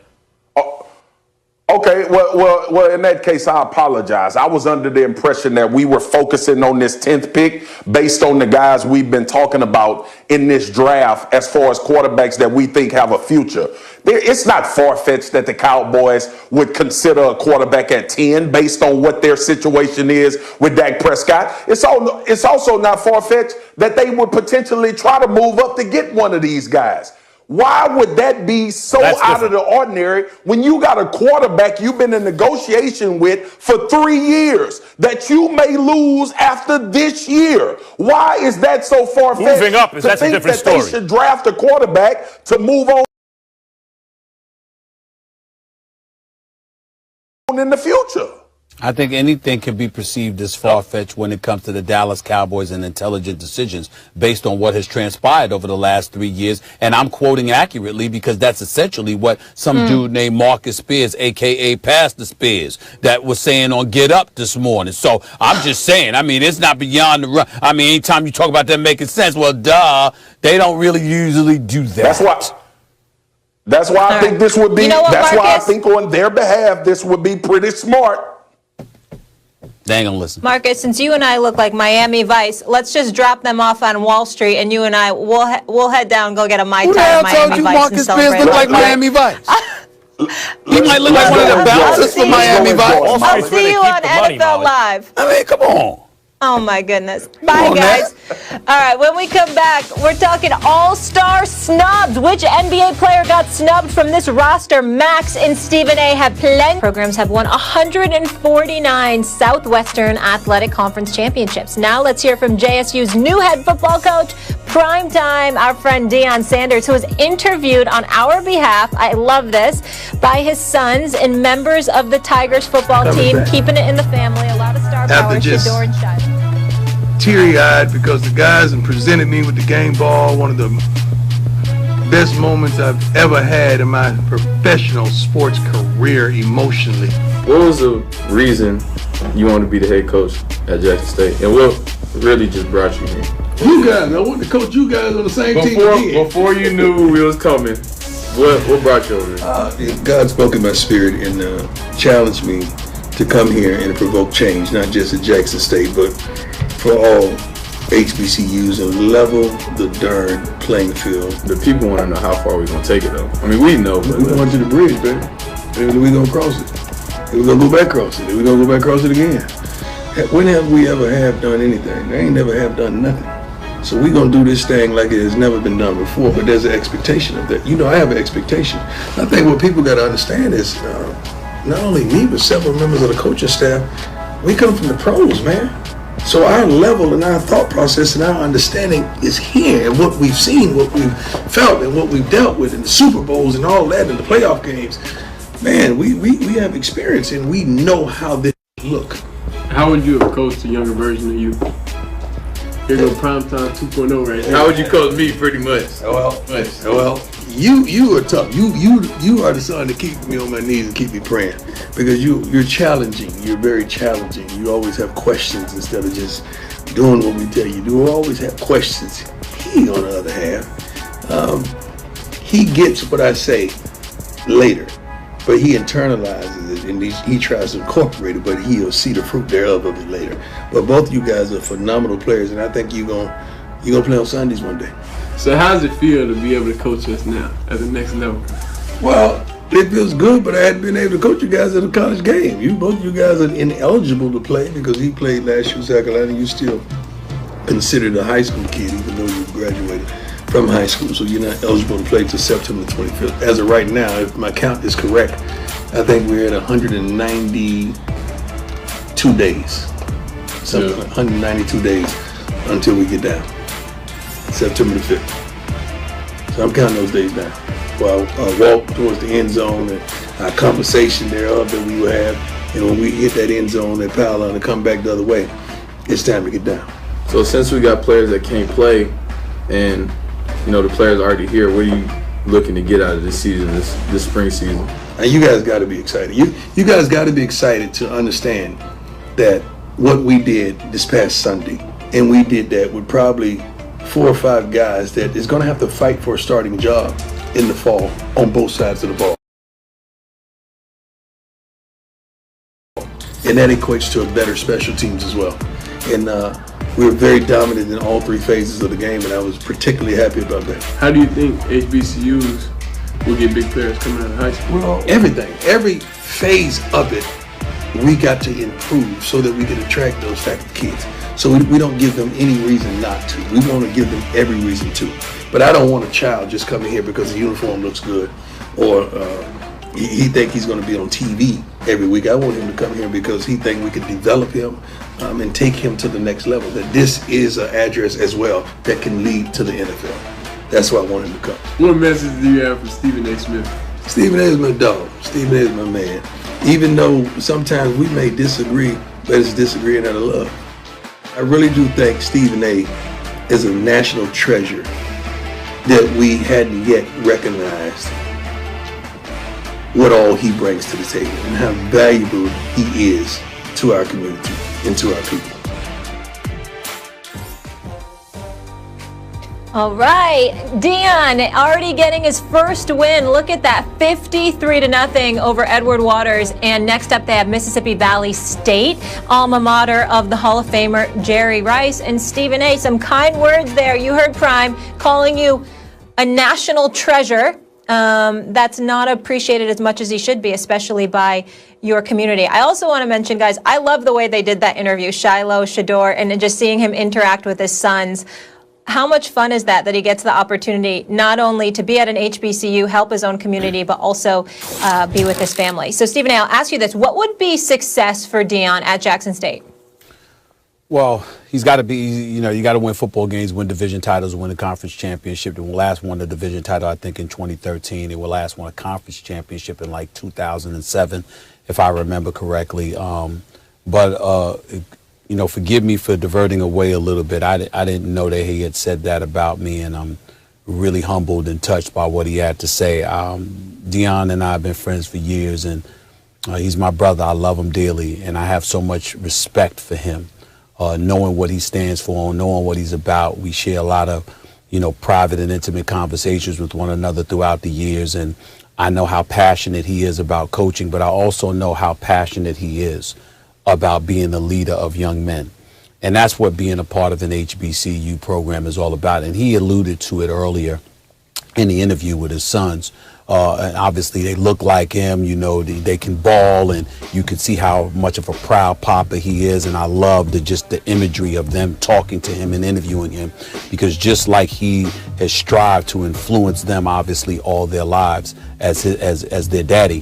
Okay, well, in that case, I apologize. I was under the impression that we were focusing on this 10th pick based on the guys we've been talking about in this draft as far as quarterbacks that we think have a future. It's not far-fetched that the Cowboys would consider a quarterback at 10 based on what their situation is with Dak Prescott. It's also not far-fetched that they would potentially try to move up to get one of these guys. Why would that be so out of the ordinary when you got a quarterback you've been in negotiation with for 3 years that you may lose after this year? Why is that so far-fetched? Moving up, that's a different story. They should draft a quarterback to move on in the future. I think anything can be perceived as far-fetched when it comes to the Dallas Cowboys and intelligent decisions based on what has transpired over the last 3 years. And I'm quoting accurately because that's essentially what some dude named Marcus Spears, a.k.a. Pastor Spears, that was saying on Get Up this morning. So I'm just saying, I mean, it's not beyond the run. I mean, anytime you talk about that making sense, well, duh, they don't really usually do that. That's why I think this would be, You know what, that's why I Marcus? think on their behalf, this would be pretty smart. They ain't gonna listen. Marcus, since you and I look like Miami Vice, let's just drop them off on Wall Street, and you and I we'll head down and go get a Mai Tai Who the hell Miami told you Vice Marcus and Spears celebrate. look like Miami Vice? He might look like one of the bouncers for Miami Vice. I'll see you on NFL Live. I mean, come on. Oh my goodness. Bye, guys. All right, when we come back, we're talking all-star snubs. Which NBA player got snubbed from this roster? Max and Stephen A. have plenty. Programs have won 149 Southwestern Athletic Conference championships. Now let's hear from JSU's new head football coach, primetime, our friend Deion Sanders, who was interviewed on our behalf, I love this, by his sons and members of the Tigers football team, keeping it in the family. A lot of star power, Shador and Shai. Teary-eyed because the guys and presented me with the game ball, one of the best moments I've ever had in my professional sports career emotionally. What was the reason you wanted to be the head coach at Jackson State, and what really just brought you here? You guys, I wanted to coach you guys on the same team again. Before you knew we was coming, what brought you over here? God spoke in my spirit and challenged me to come here and provoke change, not just at Jackson State, but for all HBCUs, and level the darn playing field. The people want to know how far we're going to take it, though. I mean, we know. But we're going to the bridge, baby. And we're going to cross it. And we're going to go back across it. And we're going to go back across it again. When have we ever have done anything? I ain't never have done nothing. So we're going to do this thing like it has never been done before, but there's an expectation of that. You know, I have an expectation. I think what people got to understand is not only me, but several members of the coaching staff, we come from the pros, man. So our level and our thought process and our understanding is here, and what we've seen, what we've felt, and what we've dealt with in the Super Bowls and all that, and the playoff games. Man, we have experience, and we know how this look. How would you have coached a younger version of you? Here go Primetime 2.0 right now. How would you coach me, pretty much? Well, you are tough. You are the son to keep me on my knees and keep me praying, because you're challenging. You're very challenging. You always have questions instead of just doing what we tell you. You always have questions. He, on the other hand, he gets what I say later, but he internalizes it and he tries to incorporate it, but he'll see the fruit thereof of it later. But both of you guys are phenomenal players, and I think you're gonna play on Sundays one day. So how does it feel to be able to coach us now at the next level? Well, It feels good, but I hadn't been able to coach you guys at a college game. Both you guys are ineligible to play because he played last year in South Carolina. You still considered a high school kid, even though you graduated from high school. So you're not eligible to play till September 25th. As of right now, if my count is correct, I think we're at 192 days. Something like 192 days until we get down. September the 5th. So I'm counting those days down. Well, I walk towards the end zone and our conversation thereof that we will have. And when we hit that end zone, that pile on and come back the other way, it's time to get down. So since we got players that can't play and, the players are already here, what are you looking to get out of this season, this spring season? And you guys got to be excited. You guys got to be excited to understand that what we did this past Sunday, and we did that with probably 4 or 5 guys that is going to have to fight for a starting job in the fall on both sides of the ball. And that equates to a better special teams as well. And we were very dominant in all 3 phases of the game, and I was particularly happy about that. How do you think HBCUs will get big players coming out of high school? Well, everything. Every phase of it, we got to improve so that we can attract those type of kids. So we don't give them any reason not to. We want to give them every reason to. But I don't want a child just coming here because the uniform looks good or he think he's going to be on TV every week. I want him to come here because he think we can develop him and take him to the next level. That this is an address as well that can lead to the NFL. That's why I want him to come. What message do you have for Stephen A. Smith? Stephen A. is my dog. Stephen A. is my man. Even though sometimes we may disagree, but it's disagreeing out of love. I really do think Stephen A. is a national treasure that we hadn't yet recognized what all he brings to the table and how valuable he is to our community and to our people. All right, Deion already getting his first win. Look at that, 53-0 over Edward Waters. And next up, they have Mississippi Valley State, alma mater of the Hall of Famer Jerry Rice. And Stephen A., some kind words there. You heard Prime calling you a national treasure. That's not appreciated as much as he should be, especially by your community. I also want to mention, guys, I love the way they did that interview, Shiloh, Shador, and just seeing him interact with his sons. How much fun is that he gets the opportunity not only to be at an HBCU, help his own community, but also be with his family. So, Stephen A., I'll ask you this. What would be success for Deion at Jackson State? Well, he's got to be, you got to win football games, win division titles, win a conference championship. They will last won the division title, I think, in 2013. They will last won a conference championship in like 2007, if I remember correctly. Forgive me for diverting away a little bit. I didn't know that he had said that about me, and I'm really humbled and touched by what he had to say. Deion and I have been friends for years, and he's my brother. I love him dearly, and I have so much respect for him. Knowing what he stands for, knowing what he's about. We share a lot of, private and intimate conversations with one another throughout the years, and I know how passionate he is about coaching, but I also know how passionate he is about being the leader of young men. And that's what being a part of an HBCU program is all about. And he alluded to it earlier in the interview with his sons. And obviously they look like him, they can ball, and you can see how much of a proud papa he is. And I love the imagery of them talking to him and interviewing him, because just like he has strived to influence them, obviously, all their lives as their daddy,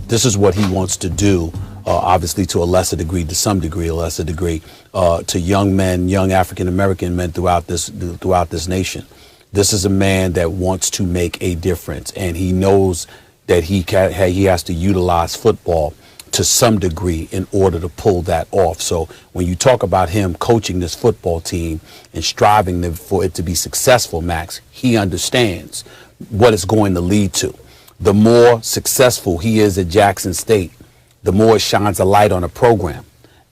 this is what he wants to do. Obviously to a lesser degree, to young men, young African-American men throughout this nation. This is a man that wants to make a difference, and he knows that he has to utilize football to some degree in order to pull that off. So when you talk about him coaching this football team and striving for it to be successful, Max, he understands what it's going to lead to. The more successful he is at Jackson State, the more it shines a light on a program.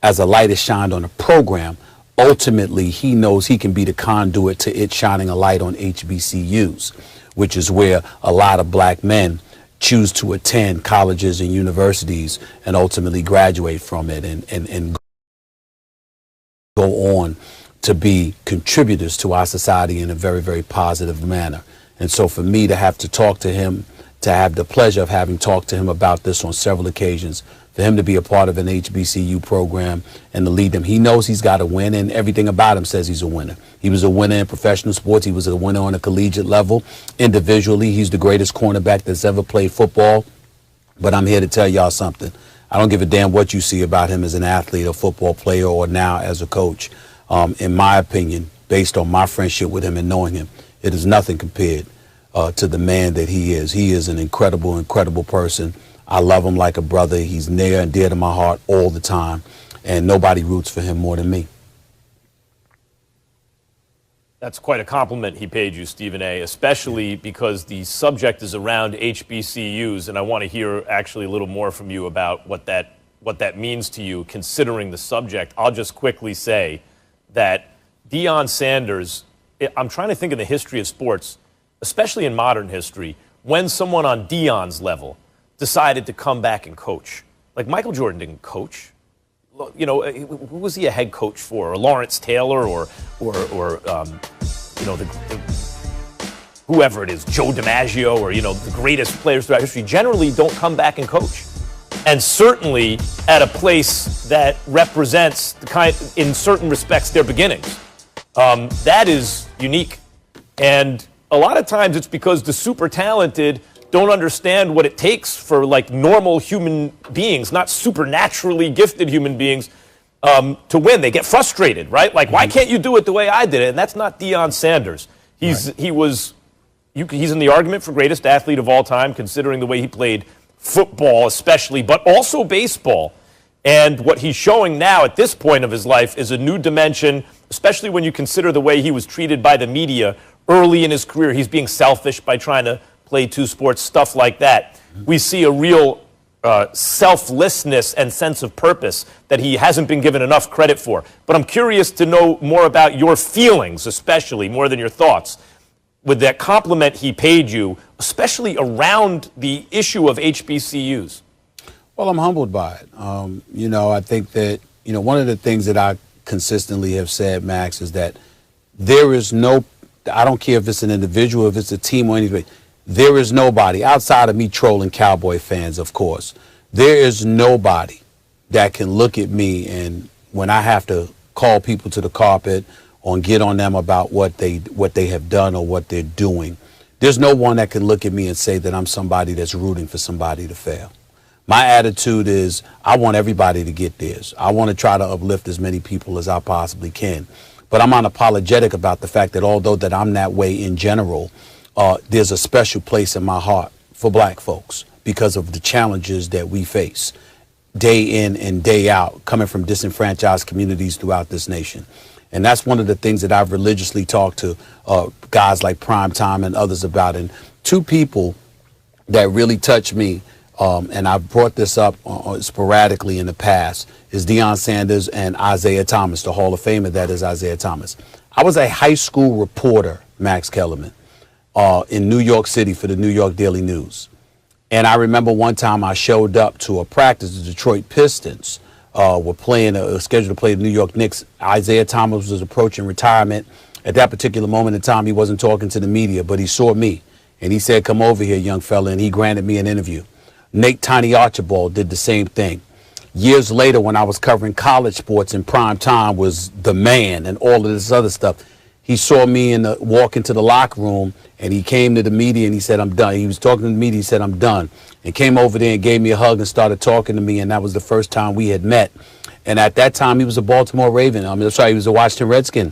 As a light is shined on a program, ultimately he knows he can be the conduit to it shining a light on HBCUs, which is where a lot of black men choose to attend colleges and universities and ultimately graduate from it and go on to be contributors to our society in a very, very positive manner. And so for me to have to talk to him to have the pleasure of having talked to him about this on several occasions, for him to be a part of an HBCU program and to lead them. He knows he's got to win, and everything about him says he's a winner. He was a winner in professional sports. He was a winner on a collegiate level. Individually, he's the greatest cornerback that's ever played football. But I'm here to tell y'all something. I don't give a damn what you see about him as an athlete, a football player, or now as a coach. In my opinion, based on my friendship with him and knowing him, it is nothing compared to the man that he is. He is an incredible, incredible person. I love him like a brother. He's near and dear to my heart all the time, and nobody roots for him more than me. That's quite a compliment he paid you, Stephen A., especially because the subject is around HBCUs, and I want to hear actually a little more from you about what that means to you, considering the subject. I'll just quickly say that Deion Sanders, I'm trying to think of the history of sports, especially in modern history, when someone on Deion's level decided to come back and coach. Like Michael Jordan didn't coach. You know, who was he a head coach for? Or Lawrence Taylor, or whoever it is, Joe DiMaggio, or the greatest players throughout history generally don't come back and coach. And certainly at a place that represents the kind, in certain respects, their beginnings. That is unique. And a lot of times it's because the super talented don't understand what it takes for like normal human beings, not supernaturally gifted human beings, to win. They get frustrated, right? Like, why can't you do it the way I did it? And that's not Deion Sanders. He's in the argument for greatest athlete of all time, considering the way he played football especially, but also baseball. And what he's showing now at this point of his life is a new dimension, especially when you consider the way he was treated by the media early in his career. He's being selfish by trying to play two sports, stuff like that. We see a real selflessness and sense of purpose that he hasn't been given enough credit for. But I'm curious to know more about your feelings, especially more than your thoughts, with that compliment he paid you, especially around the issue of HBCUs. Well, I'm humbled by it. I think that, one of the things that I consistently have said, Max, is that there is I don't care if it's an individual, if it's a team or anybody, there is nobody, outside of me trolling Cowboy fans, of course, there is nobody that can look at me and when I have to call people to the carpet or get on them about what they have done or what they're doing, there's no one that can look at me and say that I'm somebody that's rooting for somebody to fail. My attitude is I want everybody to get theirs. I want to try to uplift as many people as I possibly can. But I'm unapologetic about the fact that although that I'm that way in general, there's a special place in my heart for black folks because of the challenges that we face day in and day out, coming from disenfranchised communities throughout this nation. And that's one of the things that I've religiously talked to guys like Primetime and others about. And two people that really touched me, and I've brought this up sporadically in the past, is Deion Sanders and Isaiah Thomas, the Hall of Famer that is Isaiah Thomas. I was a high school reporter, Max Kellerman, in New York City for the New York Daily News. And I remember one time I showed up to a practice. The Detroit Pistons were playing, scheduled to play the New York Knicks. Isaiah Thomas was approaching retirement. At that particular moment in time, he wasn't talking to the media, but he saw me. And he said, "Come over here, young fella," and he granted me an interview. Nate Tiny Archibald did the same thing. Years later, when I was covering college sports and Primetime was the man and all of this other stuff, he saw me walk into the locker room, and he came to the media and he said, "I'm done." He was talking to the media. He said, "I'm done," and came over there and gave me a hug and started talking to me. And that was the first time we had met. And at that time, he was a Baltimore Raven. He was a Washington Redskin.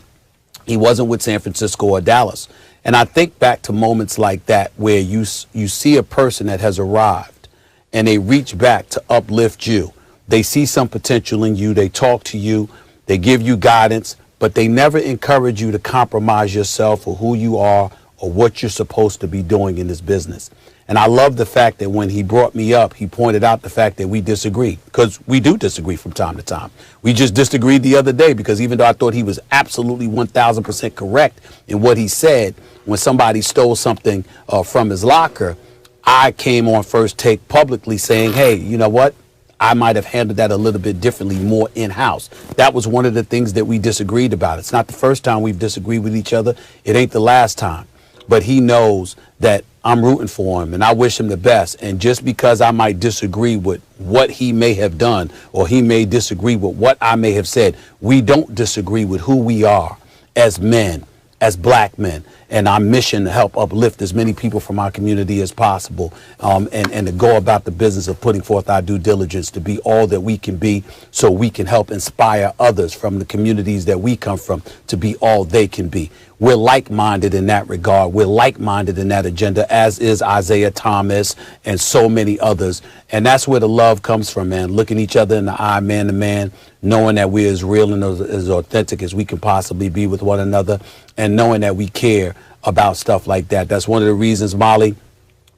He wasn't with San Francisco or Dallas. And I think back to moments like that where you see a person that has arrived and they reach back to uplift you. They see some potential in you. They talk to you. They give you guidance, but they never encourage you to compromise yourself or who you are or what you're supposed to be doing in this business. And I love the fact that when he brought me up, he pointed out the fact that we disagree, because we do disagree from time to time. We just disagreed the other day because even though I thought he was absolutely 1,000% correct in what he said, when somebody stole something from his locker, I came on First Take publicly saying, "Hey, you know what? I might have handled that a little bit differently, more in-house." That was one of the things that we disagreed about. It's not the first time we've disagreed with each other. It ain't the last time. but he knows that I'm rooting for him and I wish him the best. And just because I might disagree with what he may have done, or he may disagree with what I may have said, we don't disagree with who we are as men, as black men, and our mission to help uplift as many people from our community as possible, and to go about the business of putting forth our due diligence to be all that we can be, so we can help inspire others from the communities that we come from to be all they can be. We're like-minded in that regard. We're like-minded in that agenda, as is Isaiah Thomas and so many others. And that's where the love comes from, man. Looking each other in the eye, man to man, knowing that we're as real and as authentic as we can possibly be with one another, and knowing that we care about stuff like that. That's one of the reasons, Molly,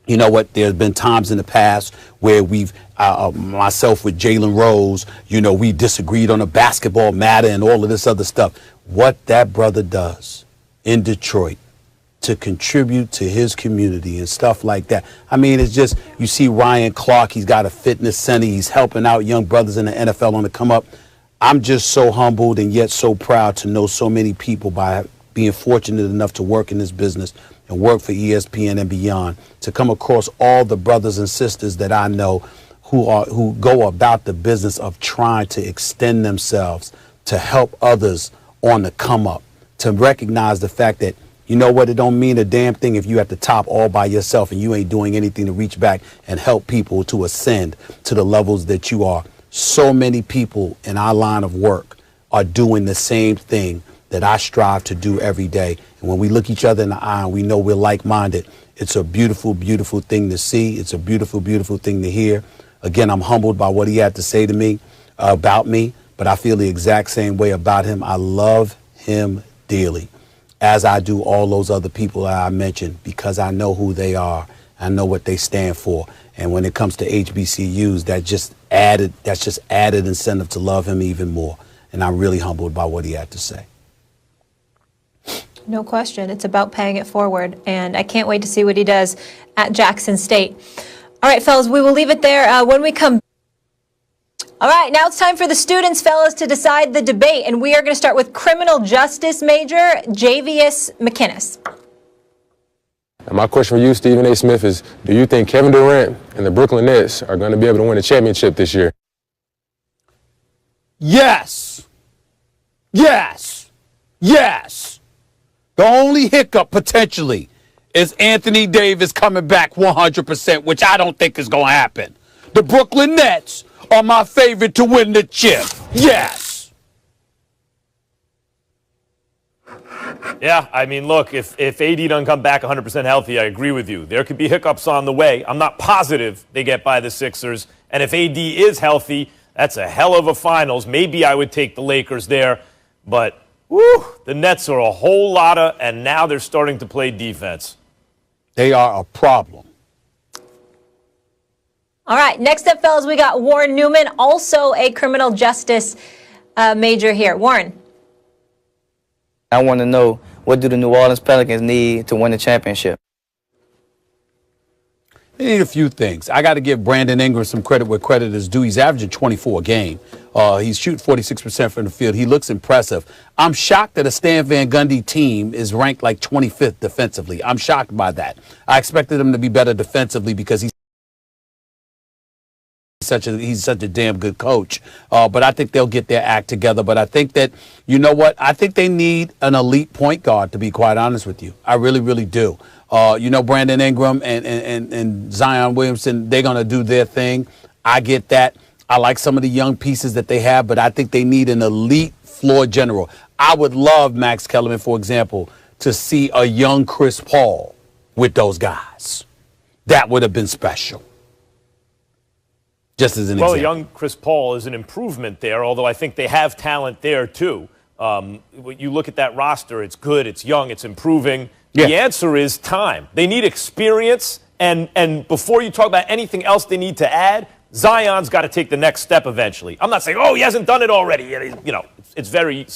you know what, there's been times in the past where we've, myself with Jalen Rose, you know, we disagreed on a basketball matter and all of this other stuff. What that brother does in Detroit to contribute to his community and stuff like that. I mean, it's just, you see Ryan Clark, he's got a fitness center. He's helping out young brothers in the NFL on the come up. I'm just so humbled and yet so proud to know so many people by being fortunate enough to work in this business and work for ESPN and beyond, to come across all the brothers and sisters that I know who go about the business of trying to extend themselves to help others on the come up, to recognize the fact that, you know what, it don't mean a damn thing if you at the top all by yourself and you ain't doing anything to reach back and help people to ascend to the levels that you are. So many people in our line of work are doing the same thing that I strive to do every day. And when we look each other in the eye and we know we're like-minded, it's a beautiful, beautiful thing to see. It's a beautiful, beautiful thing to hear. Again, I'm humbled by what he had to say to me, about me, but I feel the exact same way about him. I love him dearly, as I do all those other people that I mentioned, because I know who they are. I know what they stand for. And when it comes to HBCUs, that's just added incentive to love him even more. And I'm really humbled by what he had to say. No question. It's about paying it forward. And I can't wait to see what he does at Jackson State. All right, fellas, we will leave it there. When we come. All right, now it's time for the students, fellas, to decide the debate. And we are going to start with criminal justice major Javius McInnes. And my question for you, Stephen A. Smith, is do you think Kevin Durant and the Brooklyn Nets are going to be able to win a championship this year? Yes. Yes. Yes. The only hiccup potentially is Anthony Davis coming back 100%, which I don't think is going to happen. The Brooklyn Nets are my favorite to win the chip. Yes. Yeah, I mean, look, if AD doesn't come back 100% healthy, I agree with you. There could be hiccups on the way. I'm not positive they get by the Sixers. And if AD is healthy, that's a hell of a finals. Maybe I would take the Lakers there. But, woo, the Nets are a whole lot of, and now they're starting to play defense. They are a problem. All right, next up, fellas, we got Warren Newman, also a criminal justice major here. Warren. I want to know, what do the New Orleans Pelicans need to win the championship? They need a few things. I got to give Brandon Ingram some credit where credit is due. He's averaging 24 a game. He's shooting 46% from the field. He looks impressive. I'm shocked that a Stan Van Gundy team is ranked like 25th defensively. I'm shocked by that. I expected him to be better defensively because he's such a damn good coach. But I think they'll get their act together. But I think that, you know what? I think they need an elite point guard, to be quite honest with you. I really, really do. You know, Brandon Ingram and Zion Williamson, they're going to do their thing. I get that. I like some of the young pieces that they have, but I think they need an elite floor general. I would love, Max Kellerman, for example, to see a young Chris Paul with those guys. That would have been special. Just as an example. Young Chris Paul is an improvement there, although I think they have talent there, too. You look at that roster, it's good, it's young, it's improving. Yeah. The answer is time. They need experience, and before you talk about anything else they need to add, Zion's got to take the next step eventually. I'm not saying, he hasn't done it already. You know, it's very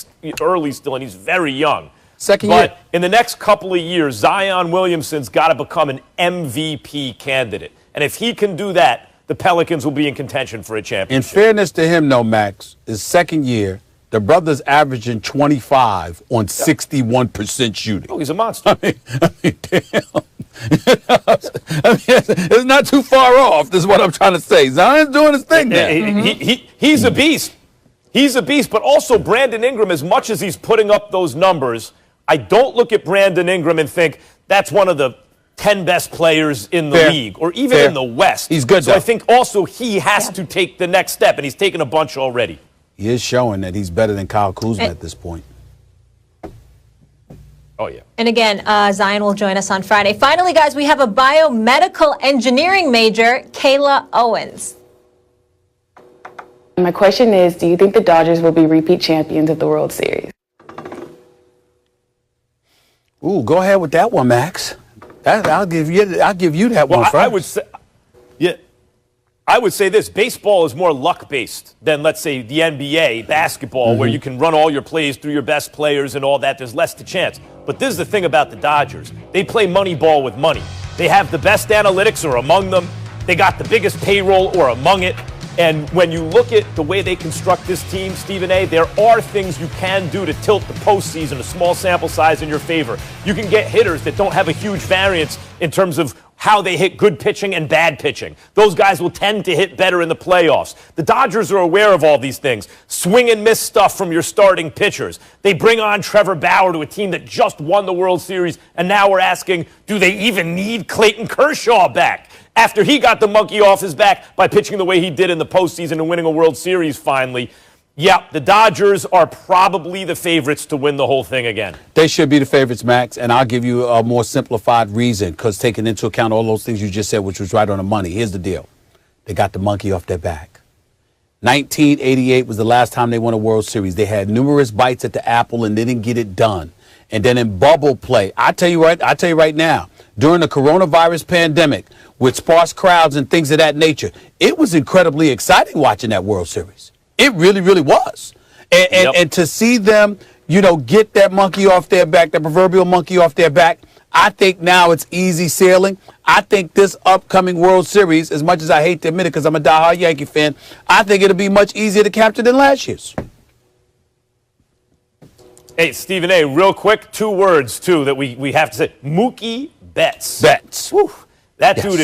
early still, and he's very young. Second year. But in the next couple of years, Zion Williamson's got to become an MVP candidate. And if he can do that, the Pelicans will be in contention for a championship. In fairness to him, though, Max, his second year, The brother's averaging 25 on 61% shooting. Oh, he's a monster. I mean, damn. It's not too far off. This is what I'm trying to say. Zion's doing his thing now. He's a beast. He's a beast. But also, Brandon Ingram, as much as he's putting up those numbers, I don't look at Brandon Ingram and think that's one of the 10 best players in the league or even in the West. He's good, so though. I think also he has to take the next step, and he's taken a bunch already. He is showing that he's better than Kyle Kuzma at this point. Oh, yeah. And again, Zion will join us on Friday. Finally, guys, we have a biomedical engineering major, Kayla Owens. My question is, do you think the Dodgers will be repeat champions of the World Series? Ooh, go ahead with that one, Max. I'll give you that one first. I would say this. Baseball is more luck-based than, let's say, the NBA, basketball, where you can run all your plays through your best players and all that. There's less to chance. But this is the thing about the Dodgers. They play money ball with money. They have the best analytics or among them. They got the biggest payroll or among it. And when you look at the way they construct this team, Stephen A., there are things you can do to tilt the postseason, a small sample size in your favor. You can get hitters that don't have a huge variance in terms of how they hit good pitching and bad pitching. Those guys will tend to hit better in the playoffs. The Dodgers are aware of all these things. Swing and miss stuff from your starting pitchers. They bring on Trevor Bauer to a team that just won the World Series, and now we're asking, do they even need Clayton Kershaw back? After he got the monkey off his back by pitching the way he did in the postseason and winning a World Series finally. Yeah, the Dodgers are probably the favorites to win the whole thing again. They should be the favorites, Max, and I'll give you a more simplified reason, because taking into account all those things you just said, which was right on the money. Here's the deal. They got the monkey off their back. 1988 was the last time they won a World Series. They had numerous bites at the apple and they didn't get it done. And then in bubble play, I tell you right now, during the coronavirus pandemic, with sparse crowds and things of that nature, it was incredibly exciting watching that World Series. It really, really was. And to see them, get that monkey off their back, the proverbial monkey off their back, I think now it's easy sailing. I think this upcoming World Series, as much as I hate to admit it because I'm a diehard Yankee fan, I think it'll be much easier to capture than last year's. Hey, Stephen A., real quick, 2 words, too, that we have to say. Mookie Betts. Whew. That dude,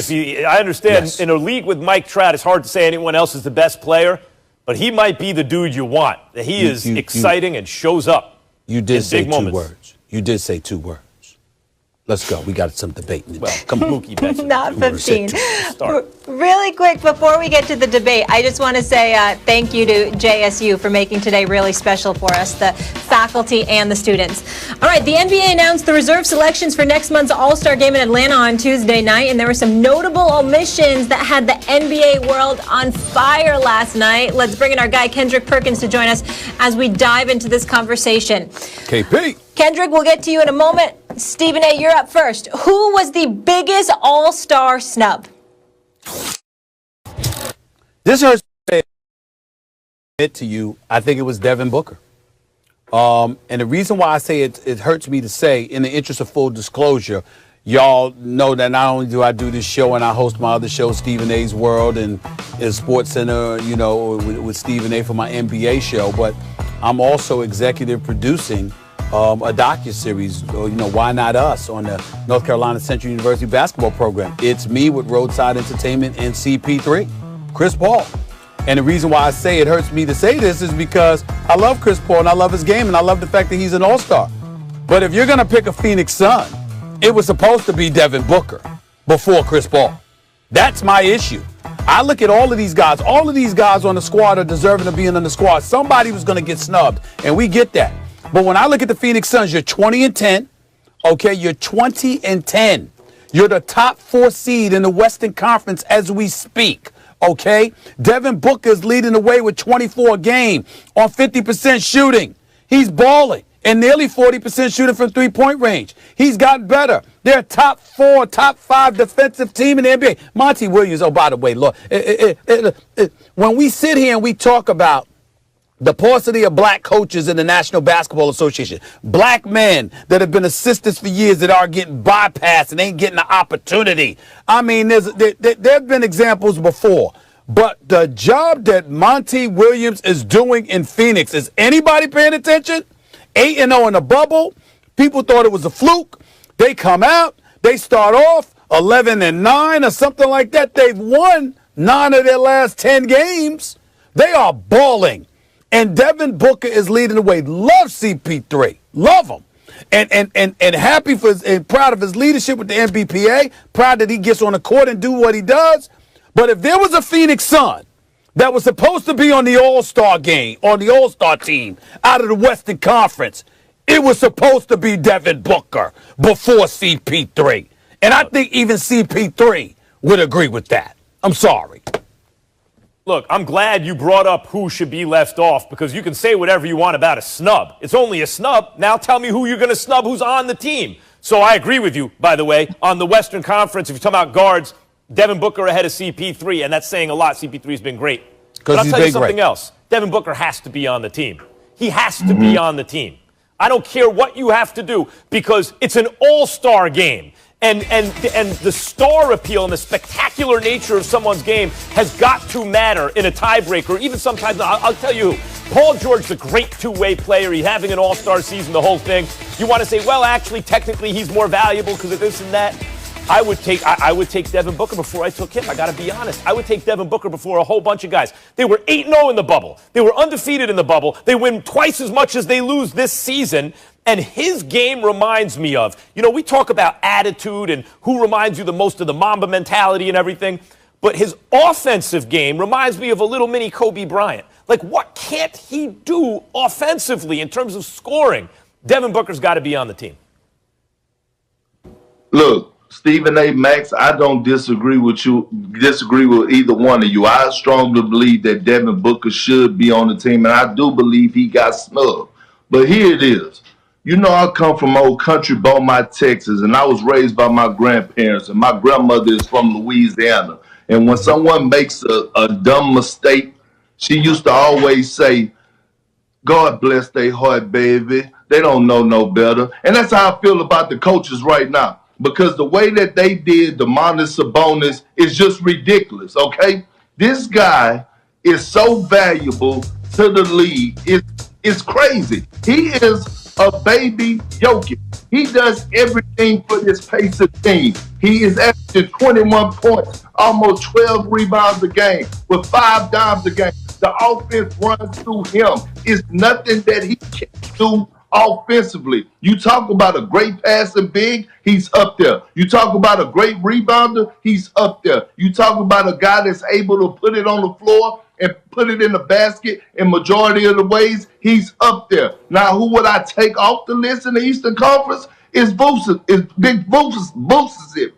I understand, in a league with Mike Trout, it's hard to say anyone else is the best player, but he might be the dude you want. He is exciting and shows up. You did say big 2 moments. words. You did say 2 words. Let's go. We got some debating. Well, come on. Mookie Betts. Not 15. Really quick, before we get to the debate, I just want to say thank you to JSU for making today really special for us, the faculty and the students. All right, the NBA announced the reserve selections for next month's All-Star Game in Atlanta on Tuesday night, and there were some notable omissions that had the NBA world on fire last night. Let's bring in our guy, Kendrick Perkins, to join us as we dive into this conversation. KP. Kendrick, we'll get to you in a moment. Stephen A., you're up first. Who was the biggest all-star snub? This hurts to admit to you. I think it was Devin Booker. And the reason why I say it hurts me to say, in the interest of full disclosure, y'all know that not only do I do this show and I host my other show, Stephen A's World, and Sports Center, with Stephen A for my NBA show, but I'm also executive producing a docuseries, Why Not Us, on the North Carolina Central University basketball program. It's me with Roadside Entertainment and CP3, Chris Paul. And the reason why I say it hurts me to say this is because I love Chris Paul and I love his game and I love the fact that he's an all-star. But if you're going to pick a Phoenix Sun, it was supposed to be Devin Booker before Chris Paul. That's my issue. I look at all of these guys. All of these guys on the squad are deserving of being on the squad. Somebody was going to get snubbed, and we get that. But when I look at the Phoenix Suns, you're 20-10. Okay, you're 20-10. You're the top 4 seed in the Western Conference as we speak. Okay, Devin Booker is leading the way with 24 a game on 50% shooting. He's balling and nearly 40% shooting from 3-point range. He's gotten better. They're a top 4, top 5 defensive team in the NBA. Monty Williams, oh, by the way, look, when we sit here and we talk about the paucity of black coaches in the National Basketball Association, black men that have been assistants for years that are getting bypassed and ain't getting the opportunity. I mean, there have been examples before. But the job that Monty Williams is doing in Phoenix, is anybody paying attention? 8-0 in the bubble. People thought it was a fluke. They come out. They start off 11-9 or something like that. They've won 9 of their last 10 games. They are balling. And Devin Booker is leading the way. Love CP3. Love him. And happy for and proud of his leadership with the NBPA. Proud that he gets on the court and do what he does. But if there was a Phoenix Sun that was supposed to be on the All-Star game, on the All-Star team out of the Western Conference, it was supposed to be Devin Booker before CP3. And I think even CP3 would agree with that. I'm sorry. Look, I'm glad you brought up who should be left off, because you can say whatever you want about a snub. It's only a snub. Now tell me who you're going to snub who's on the team. So I agree with you, by the way. On the Western Conference, if you're talking about guards, Devin Booker ahead of CP3, and that's saying a lot. CP3's been great. But I'll tell you something else. Devin Booker has to be on the team. He has to be on the team. I don't care what you have to do, because it's an all-star game. And the star appeal and the spectacular nature of someone's game has got to matter in a tiebreaker. Even sometimes, I'll tell you, Paul George's a great two-way player. He's having an all-star season, the whole thing. You want to say, well, actually, technically, he's more valuable because of this and that. I would take Devin Booker before I took him. I got to be honest. I would take Devin Booker before a whole bunch of guys. They were 8-0 in the bubble. They were undefeated in the bubble. They win twice as much as they lose this season. And his game reminds me of, we talk about attitude and who reminds you the most of the Mamba mentality and everything. But his offensive game reminds me of a little mini Kobe Bryant. Like, what can't he do offensively in terms of scoring? Devin Booker's got to be on the team. Look, Stephen A. Max, I don't disagree with either one of you. I strongly believe that Devin Booker should be on the team, and I do believe he got snubbed. But here it is. I come from old country Beaumont, Texas, and I was raised by my grandparents, and my grandmother is from Louisiana. And when someone makes a dumb mistake, she used to always say, God bless their heart, baby. They don't know no better. And that's how I feel about the coaches right now. Because the way that they did Domantas Sabonis is just ridiculous, okay? This guy is so valuable to the league. It's crazy. He is a baby Jokic. He does everything for this Pacers team. He is averaging 21 points, almost 12 rebounds a game, with 5 dimes a game. The offense runs through him. It's nothing that he can't do offensively. You talk about a great passing big, he's up there. You talk about a great rebounder, he's up there. You talk about a guy that's able to put it on the floor and put it in the basket in majority of the ways, he's up there. Now, who would I take off the list in the Eastern Conference? Is Big Vucevic.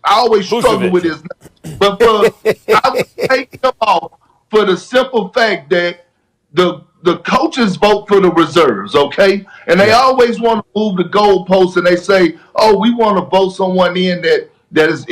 I always struggle with his name. But I would take him off for the simple fact that the coaches vote for the reserves, okay? And they always want to move the goalposts, and they say, oh, we want to vote someone in that is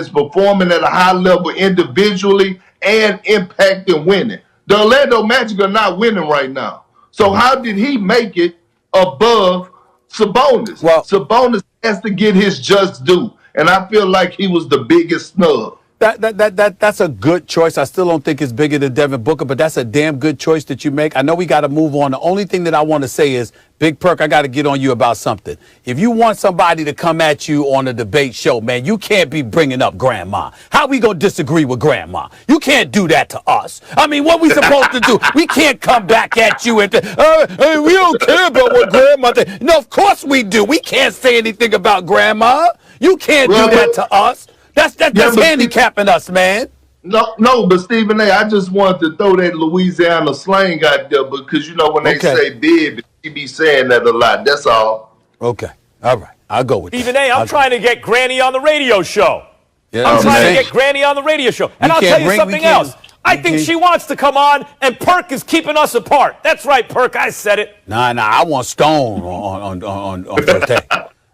performing at a high level individually and impacting winning. The Orlando Magic are not winning right now. So how did he make it above Sabonis? Well, Sabonis has to get his just due, and I feel like he was the biggest snub. That's a good choice. I still don't think it's bigger than Devin Booker, but that's a damn good choice that you make. I know we got to move on. The only thing that I want to say is, Big Perk, I got to get on you about something. If you want somebody to come at you on a debate show, man, you can't be bringing up Grandma. How we going to disagree with Grandma? You can't do that to us. I mean, what we supposed to do? We can't come back at you and hey, we don't care about what Grandma did. No, of course we do. We can't say anything about Grandma. You can't do that to us. That's handicapping us, man. No, but Stephen A., I just wanted to throw that Louisiana slang out there because, when they say bib, he be saying that a lot. That's all. Okay. All right. I'll go with Stephen A., I'm trying to get Granny on the radio show. Yeah, I'm trying to get Granny on the radio show. And I'll tell you something else. I think she wants to come on, and Perk is keeping us apart. That's right, Perk. I said it. Nah. I want Stone on First Take.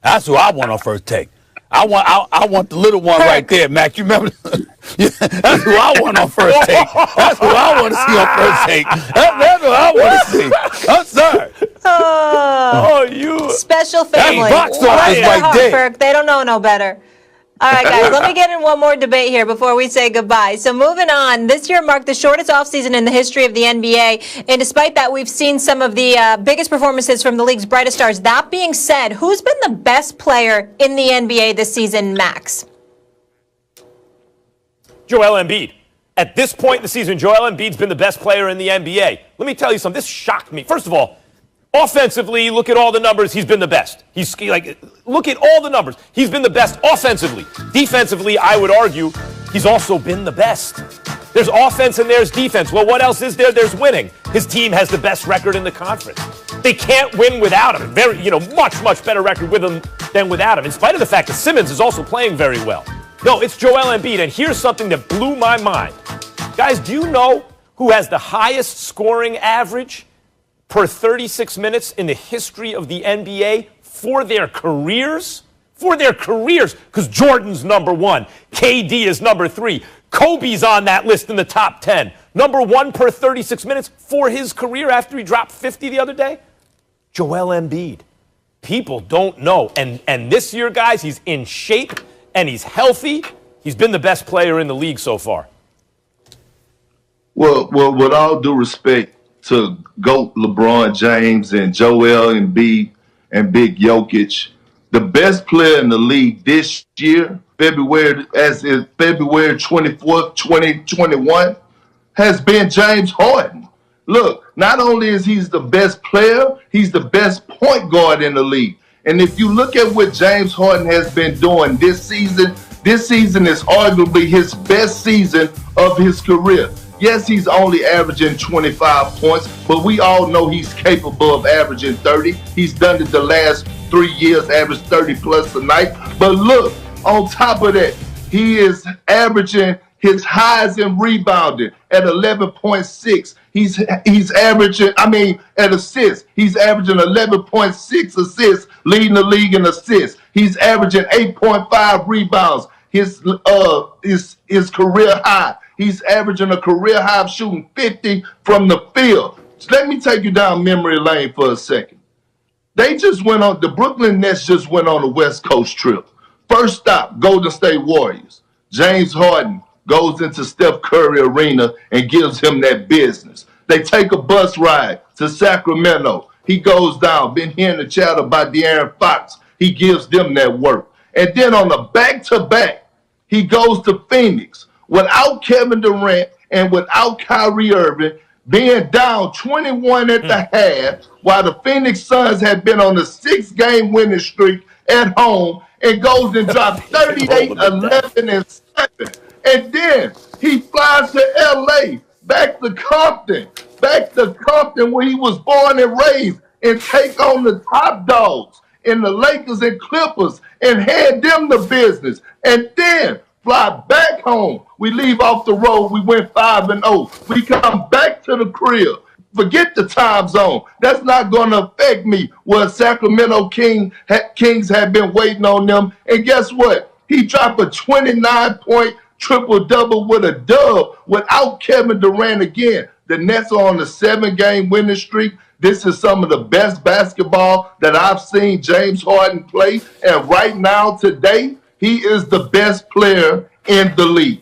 That's who I want on First Take. I want the little one right there, Mac. You remember? That's who I want on First Take. That's who I want to see on First Take. That's who I want to see. I'm sorry. You special family. That's box office right there. They don't know no better. All right, guys, let me get in one more debate here before we say goodbye. So moving on, this year marked the shortest offseason in the history of the NBA. And despite that, we've seen some of the biggest performances from the league's brightest stars. That being said, who's been the best player in the NBA this season, Max? Joel Embiid. At this point in the season, Joel Embiid's been the best player in the NBA. Let me tell you something. This shocked me. First of all, offensively, look at all the numbers. He's been the best. Look at all the numbers. He's been the best offensively. Defensively, I would argue, he's also been the best. There's offense and there's defense. Well, what else is there? There's winning. His team has the best record in the conference. They can't win without him. Much better record with him than without him, in spite of the fact that Simmons is also playing very well. No, it's Joel Embiid, and here's something that blew my mind. Guys, do you know who has the highest scoring average per 36 minutes in the history of the NBA for their careers? For their careers, because Jordan's number 1, KD is number 3, Kobe's on that list in the top 10. Number 1 per 36 minutes for his career after he dropped 50 the other day? Joel Embiid. People don't know. And this year, guys, he's in shape and he's healthy. He's been the best player in the league so far. Well, with all due respect to GOAT LeBron James and Joel Embiid and Big Jokic, the best player in the league this year, February 24th, 2021, has been James Harden. Look, not only is he the best player, he's the best point guard in the league. And if you look at what James Harden has been doing this season is arguably his best season of his career. Yes, he's only averaging 25 points, but we all know he's capable of averaging 30. He's done it the last 3 years, averaged 30 plus a night. But look, on top of that, he is averaging his highs in rebounding at 11.6. He's averaging, at assists, he's averaging 11.6 assists, leading the league in assists. He's averaging 8.5 rebounds, his career high. He's averaging a career high of shooting 50 from the field. So let me take you down memory lane for a second. The Brooklyn Nets just went on a West Coast trip. First stop, Golden State Warriors. James Harden goes into Steph Curry Arena and gives him that business. They take a bus ride to Sacramento. He goes down. Been hearing the chatter about De'Aaron Fox. He gives them that work. And then on the back-to-back, he goes to Phoenix. Without Kevin Durant and without Kyrie Irving, being down 21 at the half, while the Phoenix Suns had been on a 6-game winning streak at home, and goes and drops 38, 11, and 7. And then he flies to L.A., back to Compton where he was born and raised, and take on the top dogs in the Lakers and Clippers and hand them the business. And then fly back home. We leave off the road. We went 5-0. We come back to the crib. Forget the time zone. That's not going to affect me. Well, Sacramento Kings have been waiting on them. And guess what? He dropped a 29-point triple-double with a dub without Kevin Durant again. The Nets are on a 7-game winning streak. This is some of the best basketball that I've seen James Harden play. And right now, today, he is the best player in the league.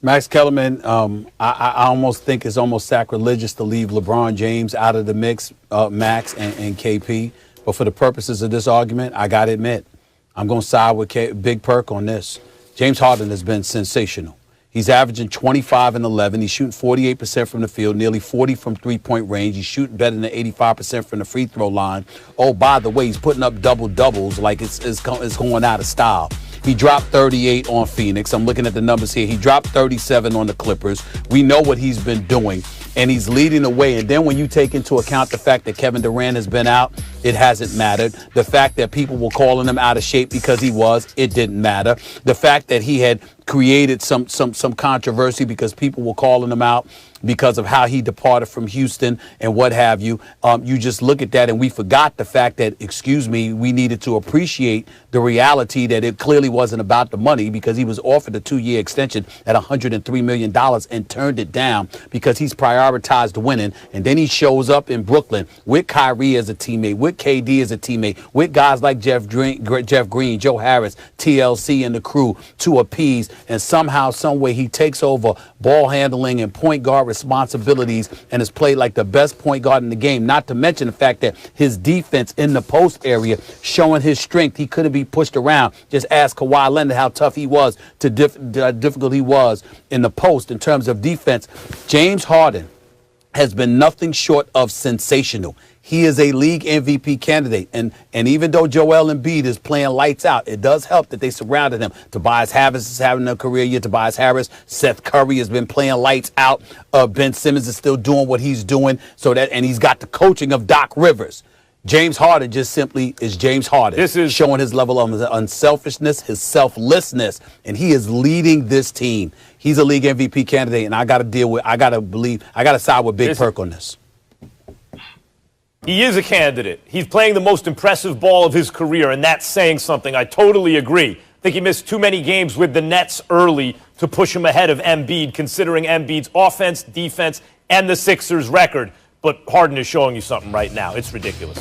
Max Kellerman, I almost think it's almost sacrilegious to leave LeBron James out of the mix, Max and KP. But for the purposes of this argument, I got to admit, I'm going to side with Big Perk on this. James Harden has been sensational. He's averaging 25 and 11. He's shooting 48% from the field, nearly 40 from three-point range. He's shooting better than 85% from the free throw line. Oh, by the way, he's putting up double-doubles like it's going out of style. He dropped 38 on Phoenix. I'm looking at the numbers here. He dropped 37 on the Clippers. We know what he's been doing, and he's leading the way. And then when you take into account the fact that Kevin Durant has been out, it hasn't mattered. The fact that people were calling him out of shape because he was, it didn't matter. The fact that he had created some controversy because people were calling him out because of how he departed from Houston and what have you. You just look at that and we forgot the fact that, we needed to appreciate the reality that it clearly wasn't about the money because he was offered a 2-year extension at $103 million and turned it down because he's prioritized winning. And then he shows up in Brooklyn with Kyrie as a teammate, with with KD as a teammate, with guys like Jeff Green, Joe Harris, TLC, and the crew to appease. And somehow, some way, he takes over ball handling and point guard responsibilities and has played like the best point guard in the game. Not to mention the fact that his defense in the post area showing his strength. He couldn't be pushed around. Just ask Kawhi Leonard how tough he was, difficult he was in the post in terms of defense. James Harden has been nothing short of sensational. He is a league MVP candidate. And even though Joel Embiid is playing lights out, it does help that they surrounded him. Tobias Harris is having a career year. Tobias Harris, Seth Curry has been playing lights out. Ben Simmons is still doing what he's doing. And he's got the coaching of Doc Rivers. James Harden just simply is James Harden. This is showing his level of unselfishness, his selflessness, and he is leading this team. He's a league MVP candidate, and I got to side with Big Perk on this. He is a candidate. He's playing the most impressive ball of his career, and that's saying something. I totally agree. I think he missed too many games with the Nets early to push him ahead of Embiid, considering Embiid's offense, defense, and the Sixers' record. But Harden is showing you something right now. It's ridiculous.